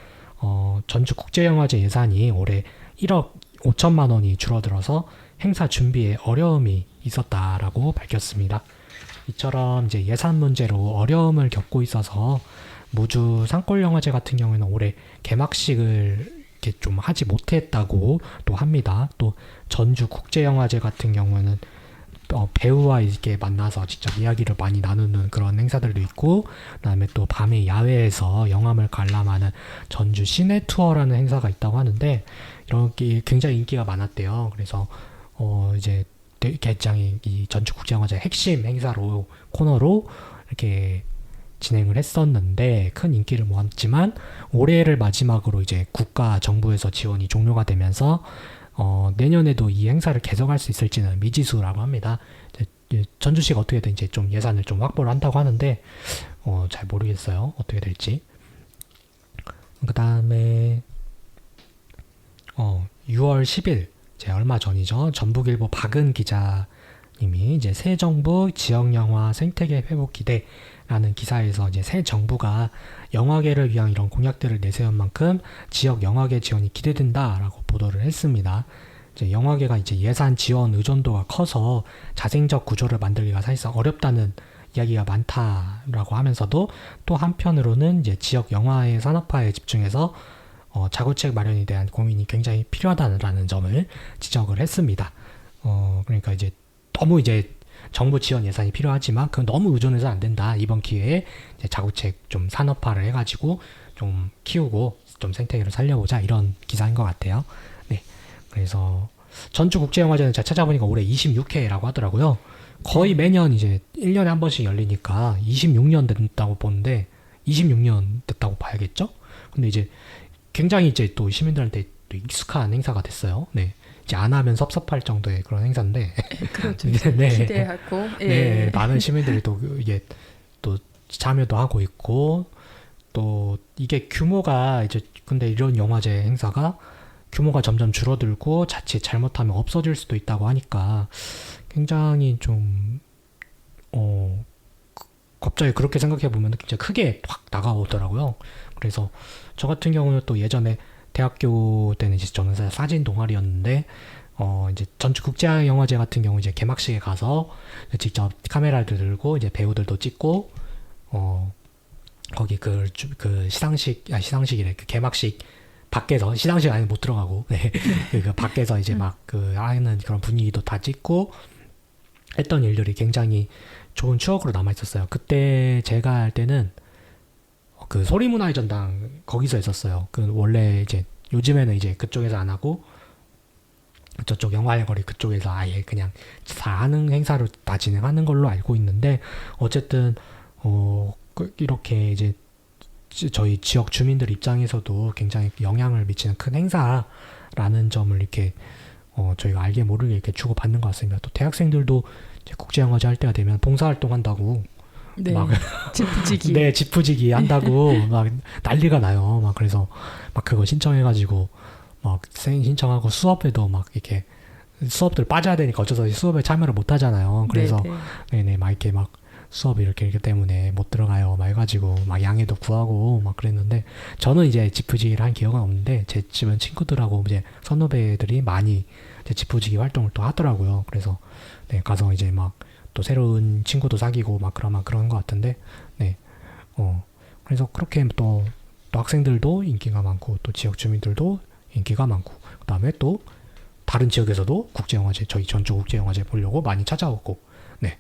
A: 전주국제영화제 예산이 올해 1억 5천만 원이 줄어들어서 행사 준비에 어려움이 있었다라고 밝혔습니다. 이처럼 이제 예산 문제로 어려움을 겪고 있어서 무주 산골영화제 같은 경우에는 올해 개막식을 이렇게 좀 하지 못했다고 또 합니다. 또 전주국제영화제 같은 경우에는 배우와 이렇게 만나서 직접 이야기를 많이 나누는 그런 행사들도 있고, 그다음에 또 밤에 야외에서 영화를 관람하는 전주 시내 투어라는 행사가 있다고 하는데 이런 게 굉장히 인기가 많았대요. 그래서 이제 굉장히 이 전주국제영화제 핵심 행사로 코너로 이렇게 진행을 했었는데 큰 인기를 모았지만 올해를 마지막으로 이제 국가 정부에서 지원이 종료가 되면서 내년에도 이 행사를 계속할 수 있을지는 미지수라고 합니다. 전주시가 어떻게든 이제 좀 예산을 좀 확보를 한다고 하는데 잘 모르겠어요. 어떻게 될지. 그 다음에 6월 10일 이제 얼마 전이죠. 전북일보 박은 기자님이 이제 새 정부 지역영화 생태계 회복 기대라는 기사에서 이제 새 정부가 영화계를 위한 이런 공약들을 내세운 만큼 지역 영화계 지원이 기대된다라고 보도를 했습니다. 이제 영화계가 이제 예산 지원 의존도가 커서 자생적 구조를 만들기가 사실상 어렵다는 이야기가 많다라고 하면서도 또 한편으로는 이제 지역 영화의 산업화에 집중해서 자구책 마련에 대한 고민이 굉장히 필요하다는 점을 지적을 했습니다. 그러니까 이제 너무 이제 정부 지원 예산이 필요하지만 그건 너무 의존해서 안 된다. 이번 기회에 이제 자구책 좀 산업화를 해가지고 좀 키우고 좀 생태계를 살려보자 이런 기사인 것 같아요. 네, 그래서 전주국제영화제는 제가 찾아보니까 올해 26회라고 하더라고요. 거의 매년 이제 1년에 한 번씩 열리니까 26년 됐다고 보는데 26년 됐다고 봐야겠죠? 근데 이제 굉장히 이제 또 시민들한테 또 익숙한 행사가 됐어요. 네. 이제 안 하면 섭섭할 정도의 그런 행사인데.
B: 그렇죠.
A: 네.
B: 기대하고. 예.
A: 네. 많은 시민들이 또 이게 또 참여도 하고 있고 또 이게 규모가 이제 근데 이런 영화제 행사가 규모가 점점 줄어들고 자칫 잘못하면 없어질 수도 있다고 하니까 굉장히 좀 갑자기 그렇게 생각해 보면 진짜 크게 확 다가오더라고요. 그래서 저 같은 경우는 또 예전에 대학교 때는 이제 저는 사진 동아리였는데 이제 전주국제영화제 같은 경우 이제 개막식에 가서 직접 카메라를 들고 이제 배우들도 찍고 거기 그 시상식이래 그 개막식 밖에서 시상식 안에 못 들어가고 네. 그 밖에서 이제 막 그 하는 그런 분위기도 다 찍고 했던 일들이 굉장히 좋은 추억으로 남아 있었어요. 그때 제가 할 때는 그 소리문화의 전당 거기서 했었어요. 그 원래 이제 요즘에는 이제 그쪽에서 안 하고 저쪽 영화의 거리 그쪽에서 아예 그냥 다 하는 행사를 다 진행하는 걸로 알고 있는데 어쨌든 이렇게 이제 저희 지역 주민들 입장에서도 굉장히 영향을 미치는 큰 행사라는 점을 이렇게 저희가 알게 모르게 이렇게 주고받는 것 같습니다. 또 대학생들도 이제 국제영화제 할 때가 되면 봉사활동 한다고
B: 네.
A: 막
B: 지푸지기.
A: 네, 지푸지기 한다고 막 난리가 나요. 막 그래서 막 그거 신청해가지고 막 신청하고 수업에도 막 이렇게 수업들 빠져야 되니까 어쩌서 수업에 참여를 못 하잖아요. 그래서 네네 막 이렇게 막 수업 이렇게 때문에 못 들어가요. 막 해가지고 막 양해도 구하고 막 그랬는데 저는 이제 지푸지기를 한 기억은 없는데 제 집은 친구들하고 이제 선후배들이 많이 이제 지푸지기 활동을 또 하더라고요. 그래서 네, 가서 이제 막 또 새로운 친구도 사귀고 막 그런 것 같은데 네, 그래서 그렇게 또 학생들도 인기가 많고 또 지역 주민들도 인기가 많고 그 다음에 또 다른 지역에서도 국제영화제 저희 전주국제영화제 보려고 많이 찾아오고 네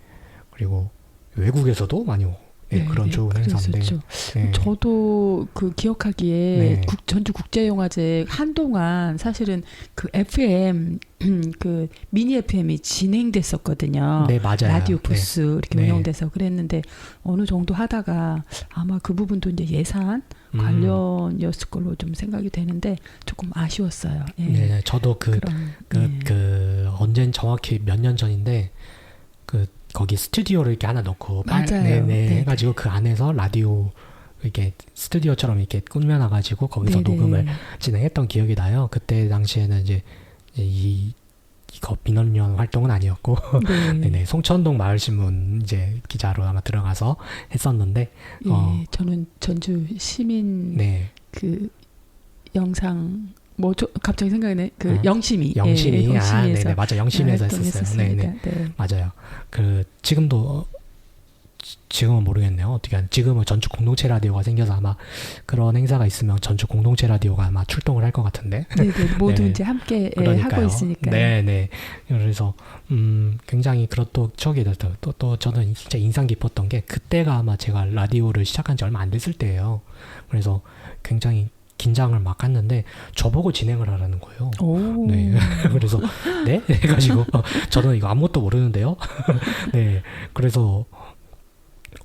A: 그리고 외국에서도 많이 오고 네, 그런 좋은 행사인데
B: 네. 저도 그 기억하기에
A: 네.
B: 전주국제영화제 한동안 사실은 그 FM 그 미니 FM이 진행됐었거든요.
A: 네 맞아요.
B: 라디오 부스
A: 네.
B: 이렇게 운영돼서 그랬는데 어느 정도 하다가 아마 그 부분도 이제 예산 관련이었을 걸로 좀 생각이 되는데 조금 아쉬웠어요. 예.
A: 네, 저도
B: 그런,
A: 언젠 정확히 몇 년 전인데 거기 스튜디오를 이렇게 하나 넣고
B: 맞아요. 네.
A: 해가지고 그 안에서 라디오 이렇게 스튜디오처럼 이렇게 꾸며놔가지고 거기서
B: 네네.
A: 녹음을 진행했던 기억이 나요. 그때 당시에는 이제 이거 민원위원 활동은 아니었고
B: 네.
A: 네네, 송천동 마을신문 이제 기자로 아마 들어가서 했었는데
B: 예, 저는 전주 시민
A: 네.
B: 그 영상 갑자기 생각이 네. 그 영심이
A: 영심이
B: 예, 영심이에서
A: 네네 맞아 영심에서 했었어요. 네네
B: 네.
A: 맞아요. 지금도 지금은 모르겠네요. 어떻게 지금은 전주 공동체 라디오가 생겨서 아마 그런 행사가 있으면 전주 공동체 라디오가 아마 출동을 할 것 같은데.
B: 네네 모두
A: 네.
B: 이제 함께
A: 그러니까요.
B: 하고 있으니까.
A: 네네. 그래서 굉장히 또 추억이 됐어요. 또 저는 진짜 인상 깊었던 게 그때가 아마 제가 라디오를 시작한 지 얼마 안 됐을 때예요. 그래서 굉장히 긴장을 막 했는데 저보고 진행을 하라는 거예요.
B: 오.
A: 네. 그래서 네 해가지고 저는 이거 아무것도 모르는데요. 네. 그래서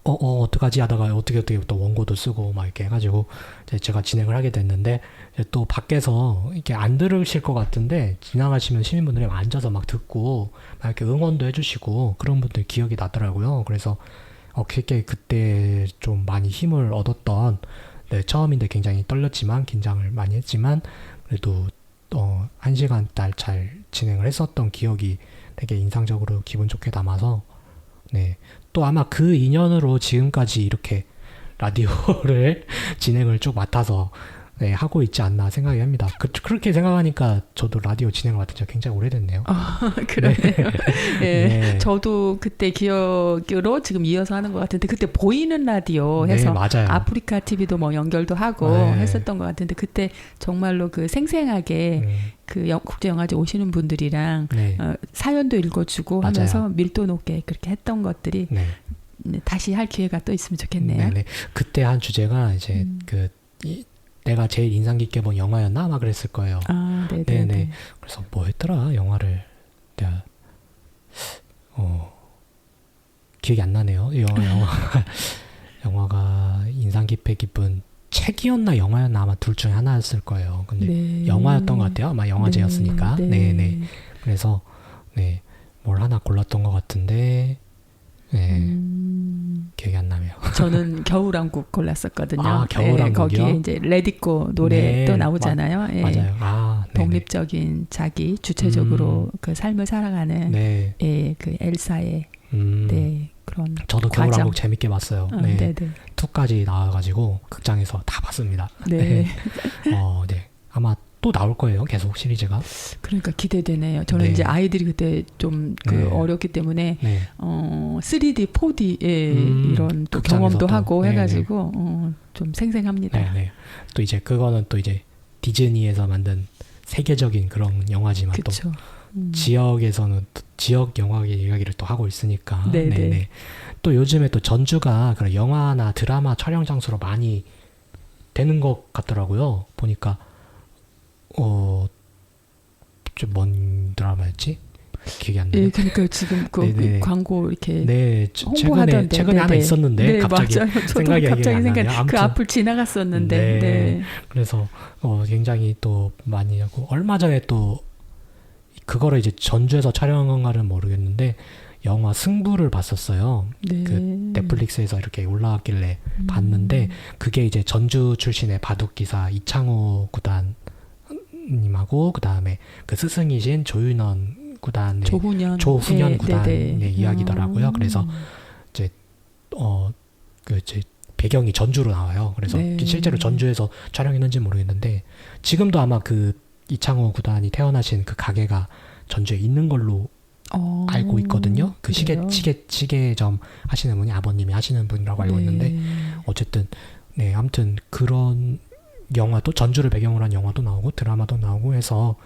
A: 어떡하지 하다가 어떻게 또 원고도 쓰고 막 이렇게 해가지고 이제 제가 진행을 하게 됐는데 이제 또 밖에서 이렇게 안 들으실 것 같은데 지나가시면 시민분들이 앉아서 막 듣고 막 이렇게 응원도 해주시고 그런 분들 기억이 나더라고요. 그래서 그때 좀 많이 힘을 얻었던 네, 처음인데 굉장히 떨렸지만 긴장을 많이 했지만 그래도 1시간 딸 잘 진행을 했었던 기억이 되게 인상적으로 기분 좋게 남아서 네. 또 아마 그 인연으로 지금까지 이렇게 라디오를 진행을 쭉 맡아서 네, 하고 있지 않나 생각이 합니다. 그렇게 생각하니까 저도 라디오 진행을 맡은 지가 굉장히 오래됐네요.
B: 그러네요. 네.
A: 네.
B: 저도 그때 기억으로 지금 이어서 하는 것 같은데 그때 보이는 라디오 해서
A: 네, 맞아요.
B: 아프리카 TV도 뭐 연결도 하고
A: 네.
B: 했었던 것 같은데 그때 정말로 그 생생하게 그 국제영화제 오시는 분들이랑
A: 네.
B: 사연도 읽어주고
A: 맞아요.
B: 하면서 밀도 높게 그렇게 했던 것들이
A: 네.
B: 다시 할 기회가 또 있으면 좋겠네요.
A: 네네. 그때 한 주제가 이제 내가 제일 인상 깊게 본 영화였나 아마 그랬을 거예요.
B: 아, 네네.
A: 네네. 그래서 뭐 했더라 영화를 내가 기억이 안 나네요. 영화가 인상 깊은 책이었나 영화였나 아마 둘 중에 하나였을 거예요. 근데
B: 네.
A: 영화였던 것 같아요. 아마 영화제였으니까.
B: 네.
A: 네네. 그래서 네, 뭘 하나 골랐던 것 같은데 네, 기억이 안 나네요.
B: 저는 겨울왕국 골랐었거든요.
A: 아, 겨울왕국이요?
B: 거기에 이제 레디코 노래
A: 네,
B: 또 나오잖아요. 예.
A: 맞아요. 아, 네네.
B: 독립적인 자기 주체적으로 그 삶을 살아가는
A: 네.
B: 예, 그 엘사의 네, 그런
A: 저도
B: 과정.
A: 겨울왕국 재밌게 봤어요. 네.
B: 네네.
A: 2까지 나와가지고 극장에서 다 봤습니다.
B: 네.
A: 네. 아마 또 나올 거예요. 계속 시리즈가.
B: 그러니까 기대되네요. 저는
A: 네.
B: 이제 아이들이 그때 좀
A: 네.
B: 어렸기 때문에
A: 네.
B: 3D, 4D 이런 또
A: 극장에서
B: 경험도
A: 또.
B: 하고
A: 네,
B: 해가지고 좀 생생합니다.
A: 네, 네. 또 이제 그거는 또 이제 디즈니에서 만든 세계적인 그런 영화지만
B: 그렇죠.
A: 또 지역에서는 또 지역 영화 이야기를 또 하고 있으니까.
B: 네, 네.
A: 또 요즘에 또 전주가 그런 영화나 드라마 촬영 장소로 많이 되는 것 같더라고요. 보니까 좀 먼 드라마였지? 기억이 안 나네.
B: 예, 그러니까 지금 그
A: 네네.
B: 광고 이렇게
A: 네,
B: 홍보하던데
A: 최근에 하나 있었는데
B: 네,
A: 갑자기
B: 맞아요. 저도
A: 생각이
B: 갑자기
A: 안 나네요.
B: 그
A: 아무튼
B: 앞을 지나갔었는데
A: 네.
B: 네.
A: 그래서 굉장히 또 많이 하고 얼마 전에 또 그거를 이제 전주에서 촬영한 거는 모르겠는데 영화 승부를 봤었어요.
B: 네.
A: 그 넷플릭스에서 이렇게 올라왔길래 봤는데 그게 이제 전주 출신의 바둑 기사 이창호 구단님하고 그 다음에 그 스승이신 조윤원 구단의
B: 조훈현
A: 조훈현
B: 네,
A: 구단의
B: 네.
A: 이야기더라고요. 그래서 이제 이제 배경이 전주로 나와요. 그래서
B: 네.
A: 실제로 전주에서 촬영했는지 모르겠는데 지금도 아마 그 이창호 구단이 태어나신 그 가게가 전주에 있는 걸로 알고 있거든요. 그
B: 그래요?
A: 시계점 하시는 분이 아버님이 하시는 분이라고 알고
B: 네.
A: 있는데 어쨌든 네 아무튼 그런 영화도 전주를 배경으로 한 영화도 나오고 드라마도 나오고 해서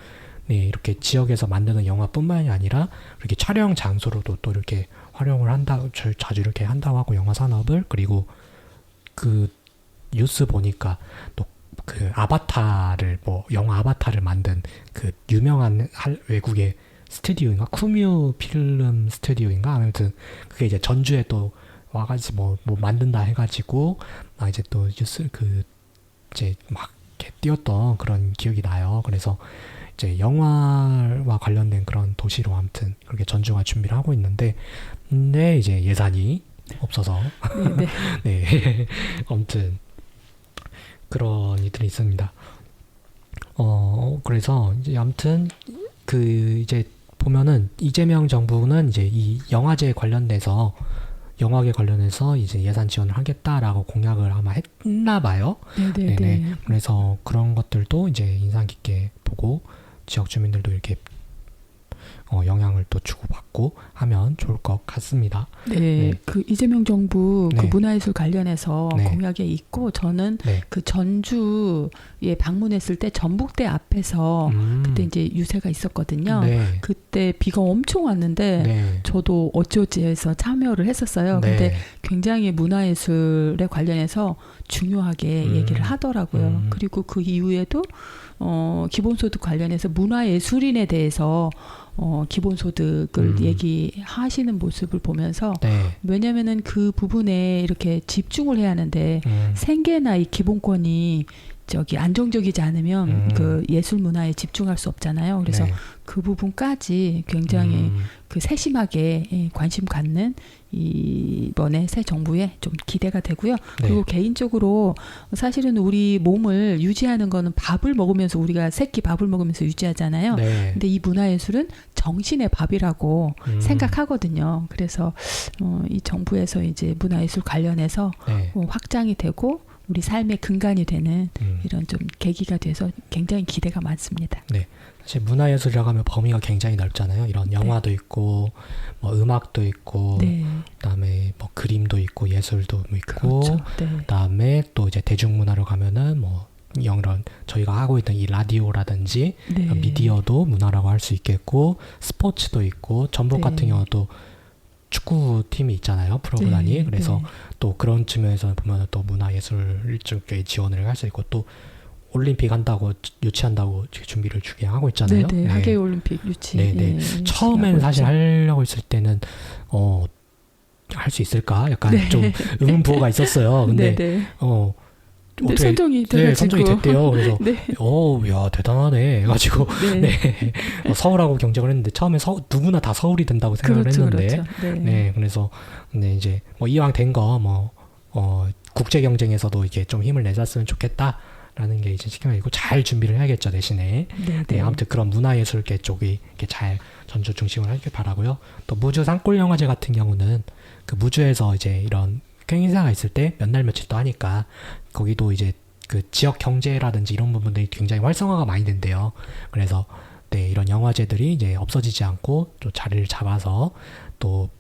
A: 네 이렇게 지역에서 만드는 영화뿐만이 아니라 이렇게 촬영 장소로도 또 이렇게 활용을 자주 이렇게 한다고 하고 영화 산업을 그리고 그 뉴스 보니까 또 그 아바타를 영화 아바타를 만든 그 유명한 외국의 스튜디오인가 쿠뮤 필름 스튜디오인가 아무튼 그게 이제 전주에 또 와가지고 뭐 만든다 해가지고 이제 또 뉴스 그 이제 막 이렇게 뛰었던 그런 기억이 나요. 그래서 이제 영화와 관련된 그런 도시로 아무튼 그렇게 전중화 준비를 하고 있는데, 근데 이제 예산이 없어서
B: 네, 네.
A: 네 아무튼 그런 일들이 있습니다. 그래서 이제 아무튼 그 이제 보면은 이재명 정부는 이제 이 영화제 관련해서 이제 예산 지원을 하겠다라고 공약을 아마 했나 봐요.
B: 네네네.
A: 네네. 그래서 그런 것들도 이제 인상 깊게 보고 지역 주민들도 이렇게 영향을 또 주고받고 하면 좋을 것 같습니다.
B: 네,
A: 네.
B: 그 이재명 정부 그
A: 네.
B: 문화예술 관련해서
A: 네.
B: 공약에 있고 저는
A: 네.
B: 그 전주에 방문했을 때 전북대 앞에서 그때 이제 유세가 있었거든요.
A: 네.
B: 그때 비가 엄청 왔는데
A: 네.
B: 저도 어찌어찌해서 참여를 했었어요.
A: 네.
B: 근데 굉장히 문화예술에 관련해서 중요하게 얘기를 하더라고요. 그리고 그 이후에도 기본소득 관련해서 문화예술인에 대해서 기본소득을 얘기하시는 모습을 보면서
A: 네.
B: 왜냐면은 그 부분에 이렇게 집중을 해야 하는데 생계나 이 기본권이 저기 안정적이지 않으면 그 예술 문화에 집중할 수 없잖아요. 그래서
A: 네.
B: 그 부분까지 굉장히 그 세심하게 관심 갖는 이번에 새 정부에 좀 기대가 되고요. 그리고
A: 네.
B: 개인적으로 사실은 우리 몸을 유지하는 거는 밥을 먹으면서 우리가 새끼 밥을 먹으면서 유지하잖아요.
A: 네.
B: 근데 이 문화예술은 정신의 밥이라고 생각하거든요. 그래서 이 정부에서 이제 문화예술 관련해서
A: 네.
B: 확장이 되고 우리 삶의 근간이 되는 이런 좀 계기가 돼서 굉장히 기대가 많습니다.
A: 네. 사실 문화예술이라고 하면 범위가 굉장히 넓잖아요. 이런 영화도 있고, 뭐 음악도 있고,
B: 네.
A: 그다음에 뭐 그림도 있고, 예술도 있고,
B: 그렇죠. 네.
A: 그다음에 또 이제 대중문화로 가면은 뭐 이런 저희가 하고 있던 이 라디오라든지
B: 네.
A: 미디어도 문화라고 할 수 있겠고, 스포츠도 있고, 전북
B: 네.
A: 같은 경우도 축구 팀이 있잖아요, 프로구단이.
B: 네,
A: 그래서
B: 네.
A: 또 그런 측면에서 보면 또 문화예술 쪽에 지원을 할 수 있고, 또 올림픽 한다고 유치한다고 준비를 주게 하고 있잖아요.
B: 네, 하계 올림픽 유치.
A: 네네.
B: 예,
A: 처음에는 사실 하려고 했을 때는 할 수 있을까? 약간
B: 네.
A: 좀 의문부호가 있었어요. 근데
B: 네, 네.
A: 어떻게
B: 선정이 돼가지고.
A: 네, 선정이 됐대요. 그래서
B: 네.
A: 야 대단하네. 해가지고
B: 네.
A: 서울하고 경쟁을 했는데 처음에 누구나 다 서울이 된다고 생각을
B: 그렇죠,
A: 했는데
B: 그렇죠. 네.
A: 네, 그래서 네, 이제 뭐 이왕 된 거 국제 경쟁에서도 이게 좀 힘을 내줬으면 좋겠다라는 게 이제 시간이고 잘 준비를 해야겠죠 대신에.
B: 네,
A: 네, 아무튼 그런 문화예술계 쪽이 이렇게 잘 전주 중심을 하길 바라고요. 또 무주 산골 영화제 같은 경우는 그 무주에서 이제 이런 행사가 있을 때 몇 날 며칠 또 하니까 거기도 이제 그 지역 경제라든지 이런 부분들이 굉장히 활성화가 많이 된대요. 그래서 네, 이런 영화제들이 이제 없어지지 않고 또 자리를 잡아서 또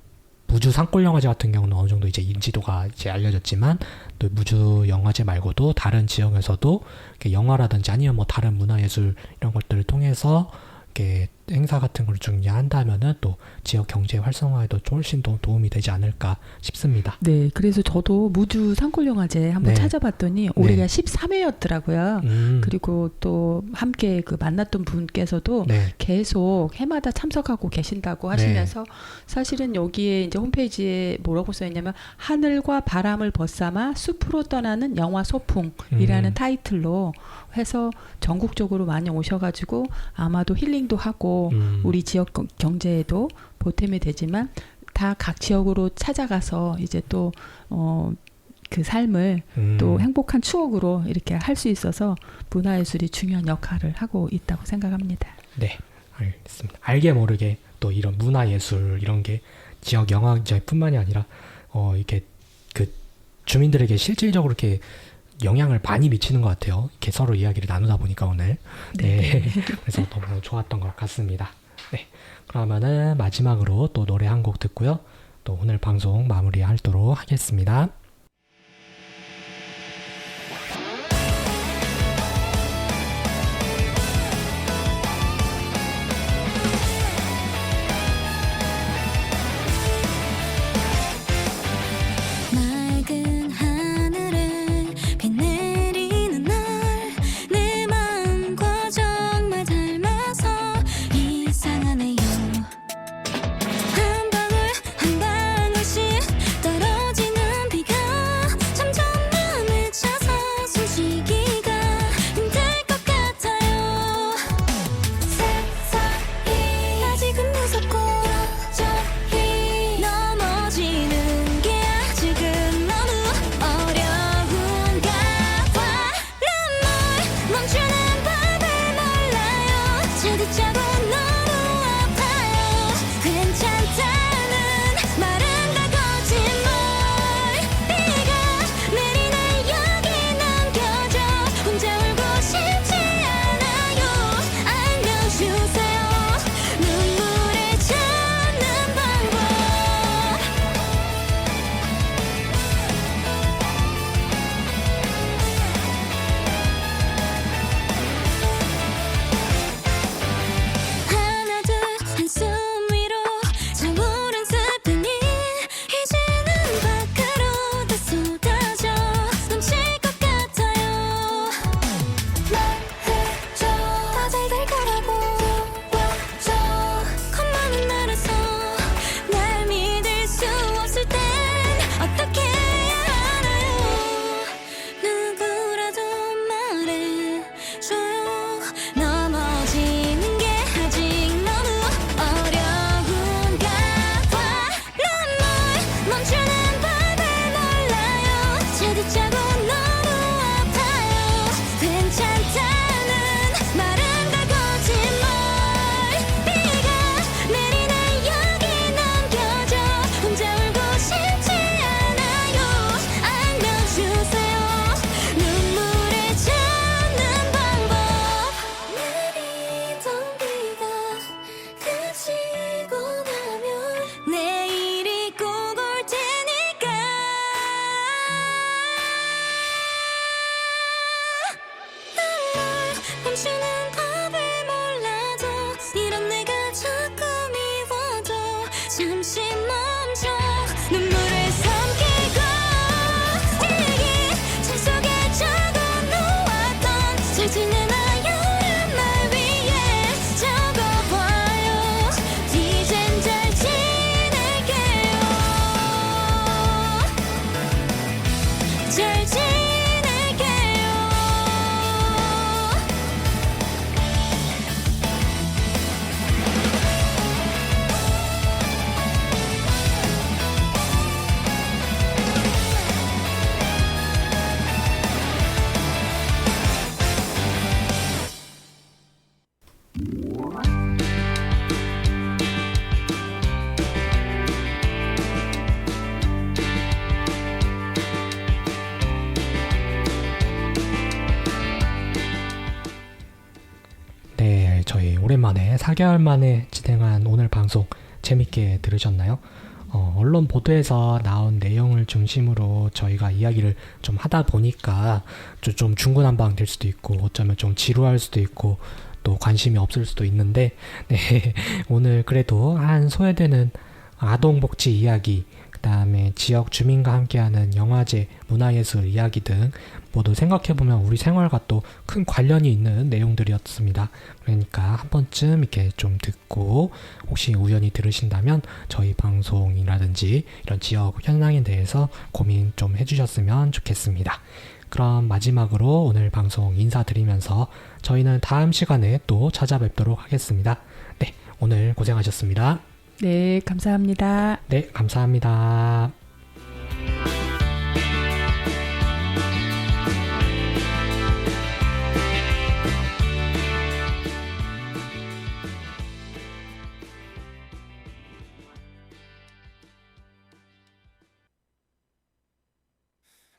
A: 무주 산골 영화제 같은 경우는 어느 정도 이제 인지도가 이제 알려졌지만 또 무주 영화제 말고도 다른 지역에서도 이렇게 영화라든지 아니면 뭐 다른 문화예술 이런 것들을 통해서 이렇게 행사 같은 걸 준비한다면은 또 지역 경제 활성화에도 훨씬 더 도움이 되지 않을까 싶습니다.
B: 네, 그래서 저도 무주 산골영화제 한번
A: 네.
B: 찾아봤더니 올해가 13회였더라고요. 그리고 또 함께 그 만났던 분께서도
A: 네.
B: 계속 해마다 참석하고 계신다고 하시면서 사실은 여기에 이제 홈페이지에 뭐라고 써있냐면 하늘과 바람을 벗삼아 숲으로 떠나는 영화 소풍이라는 타이틀로 해서 전국적으로 많이 오셔가지고 아마도 힐링도 하고 우리 지역 경제에도 보탬이 되지만 다 각 지역으로 찾아가서 이제 또 그 삶을 또 행복한 추억으로 이렇게 할 수 있어서 문화예술이 중요한 역할을 하고 있다고 생각합니다.
A: 네, 알겠습니다. 알게 모르게 또 이런 문화예술 이런 게 지역 영화제뿐만이 아니라 이렇게 그 주민들에게 실질적으로 이렇게 영향을 많이 미치는 것 같아요. 이렇게 서로 이야기를 나누다 보니까 오늘. 네. 그래서 너무 좋았던 것 같습니다. 네. 그러면은 마지막으로 또 노래 한 곡 듣고요. 또 오늘 방송 마무리하도록 하겠습니다.
D: 맑은 하늘에 비 내리는 날 내 마음과 정말 닮아서 이상하네요. 한 방울씩 떨어지는 비가
A: 저희 오랜만에 4개월 만에 진행한 오늘 방송 재밌게 들으셨나요? 언론 보도에서 나온 내용을 중심으로 저희가 이야기를 좀 하다 보니까 좀 중구난방 될 수도 있고 어쩌면 좀 지루할 수도 있고 또 관심이 없을 수도 있는데 네, 오늘 그래도 한 소외되는 아동복지 이야기, 그 다음에 지역 주민과 함께하는 영화제, 문화예술 이야기 등 모두 생각해보면 우리 생활과 또 큰 관련이 있는 내용들이었습니다. 그러니까 한 번쯤 이렇게 좀 듣고 혹시 우연히 들으신다면 저희 방송이라든지 이런 지역 현상에 대해서 고민 좀 해주셨으면 좋겠습니다. 그럼 마지막으로 오늘 방송 인사드리면서 저희는 다음 시간에 또 찾아뵙도록 하겠습니다. 네, 오늘 고생하셨습니다.
B: 네, 감사합니다.
A: 네, 감사합니다.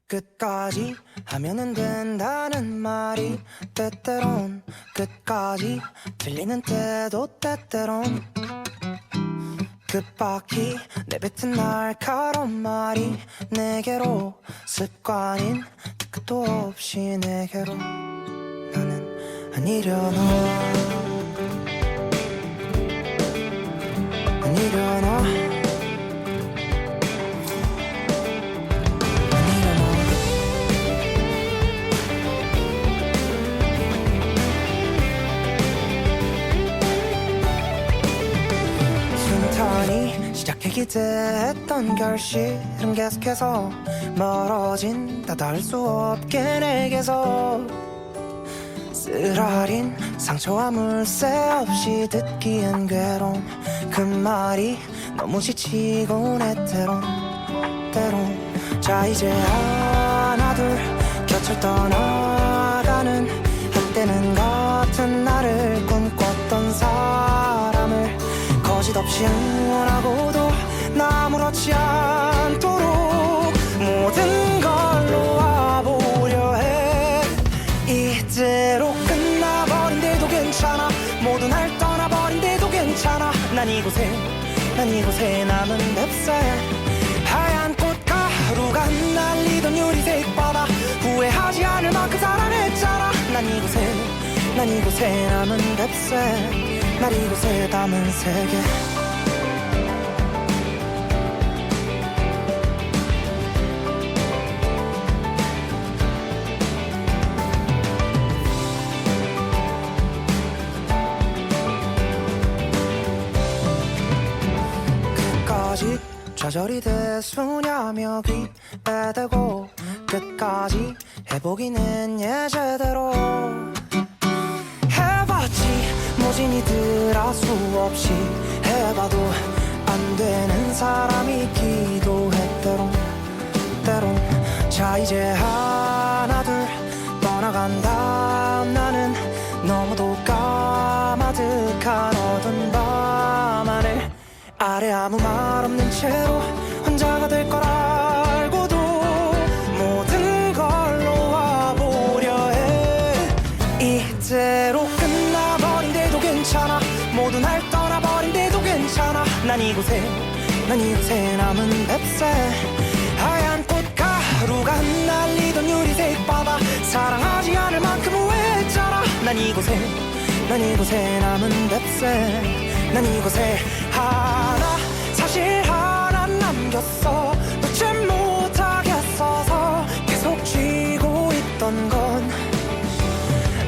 E: 끝까지 하면은 된다는 말이 때때론 끝까지 들리는 때도 때때론 끝바퀴 내뱉은 날카로운 말이 내게로 습관인 끝도 없이 내게로 나는 아니려나 아니려나 시작해 기대했던 결실은 계속해서 멀어진다 닿을 수 없게 내게서 쓰라린 상처와 물새 없이 듣기엔 괴로움 그 말이 너무 지치곤 해 때론 자 이제 하나 둘 곁을 떠나가는 한때는 같은 나를 꿈꿨던 사람을 거짓없이 응원하고도 나 아무렇지 않도록 모든 걸 놓아보려 해 이대로 끝나버린데도 괜찮아 모두 날 떠나버린데도 괜찮아 난 이곳에 남은 뱁새 하얀 꽃가루가 날리던 유리색 바다 후회하지 않을 만큼 사랑했잖아 난 이곳에 남은 뱁새 날 이곳에 담은 세계 끝까지 좌절이 대수냐며 귀에 대고 끝까지 해보기는 예제대로 해봤지 모진이들아 수없이 해봐도 안 되는 사람이 있기도 해 때론 자 이제 하나 둘 떠나간다 나는 너무도 까마득한 어두운 밤 안에 아래 아무 말 없는 채로 혼자가 될 걸 알고도 모든 걸 놓아보려 해 이대로 끝나버린데도 괜찮아 모두 날 떠나버린데도 괜찮아 난 이곳에 남은 뱁새 하얀 꽃가루가 날리던 유리색 바다 사랑하지 않을 만큼 후회했잖아 난 이곳에 남은 뱁새 난 이곳에 사실 하나 남겼어 놓지 못하겠어서 계속 쥐고 있던 건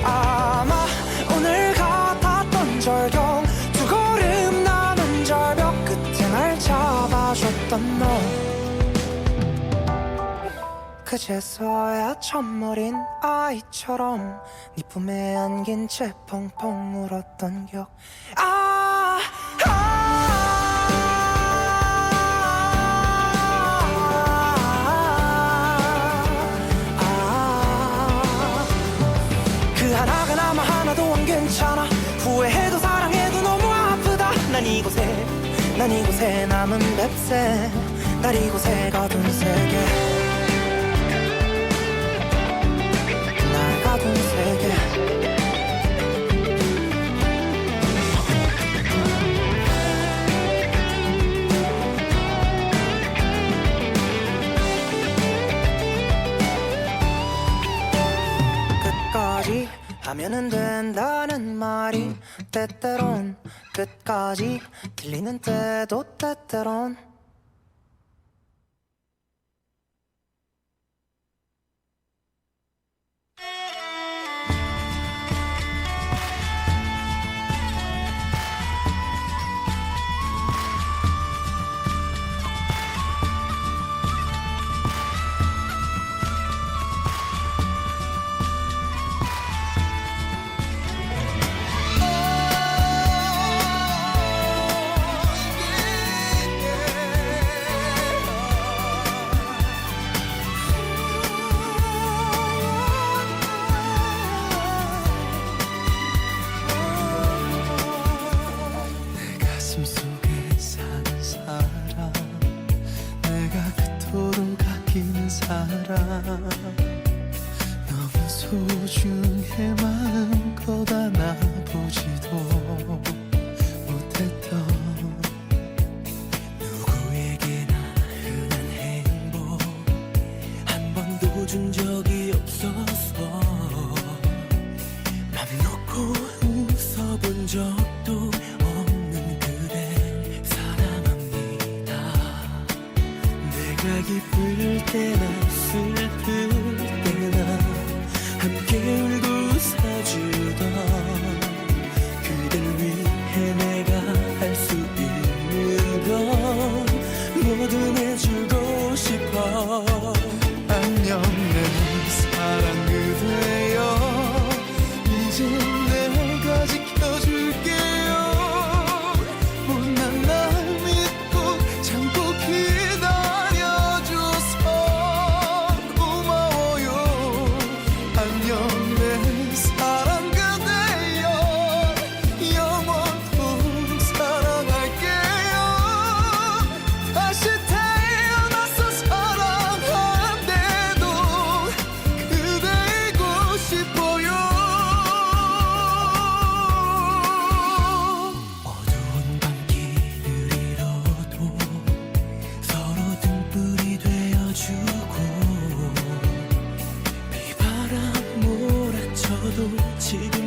E: 아마 오늘 같았던 절경 두 걸음 남은 절벽 끝에 날 잡아줬던 너 그제서야 첫머린 아이처럼 네 품에 안긴 채 펑펑 울었던 기억 그 하나가 남아 하나도 안 괜찮아 후회해도 사랑해도 너무 아프다 난 이곳에 남은 뱁새 날 이곳에 가둔 세계 날 가둔 세계 하면은 된다는 말이 때때론 끝까지 들리는 때도 때때론
C: 속에 사는 사람 내가 그토록 아끼는 사람 너무 소중해 마음껏 안아보지도 못했던 누구에게나 흔한 행복 한 번도 준 적이 없어서 맘 놓고 웃어본 적도 내가 기쁠 때나 슬플 때나 함께 울고 웃어주던 그댈 위해 내가 할 수 있는 건 뭐든 해주고 싶어 안녕 내 사랑 그대여 이제 내가 지켜줄게요 못난 날 믿고 참고 지금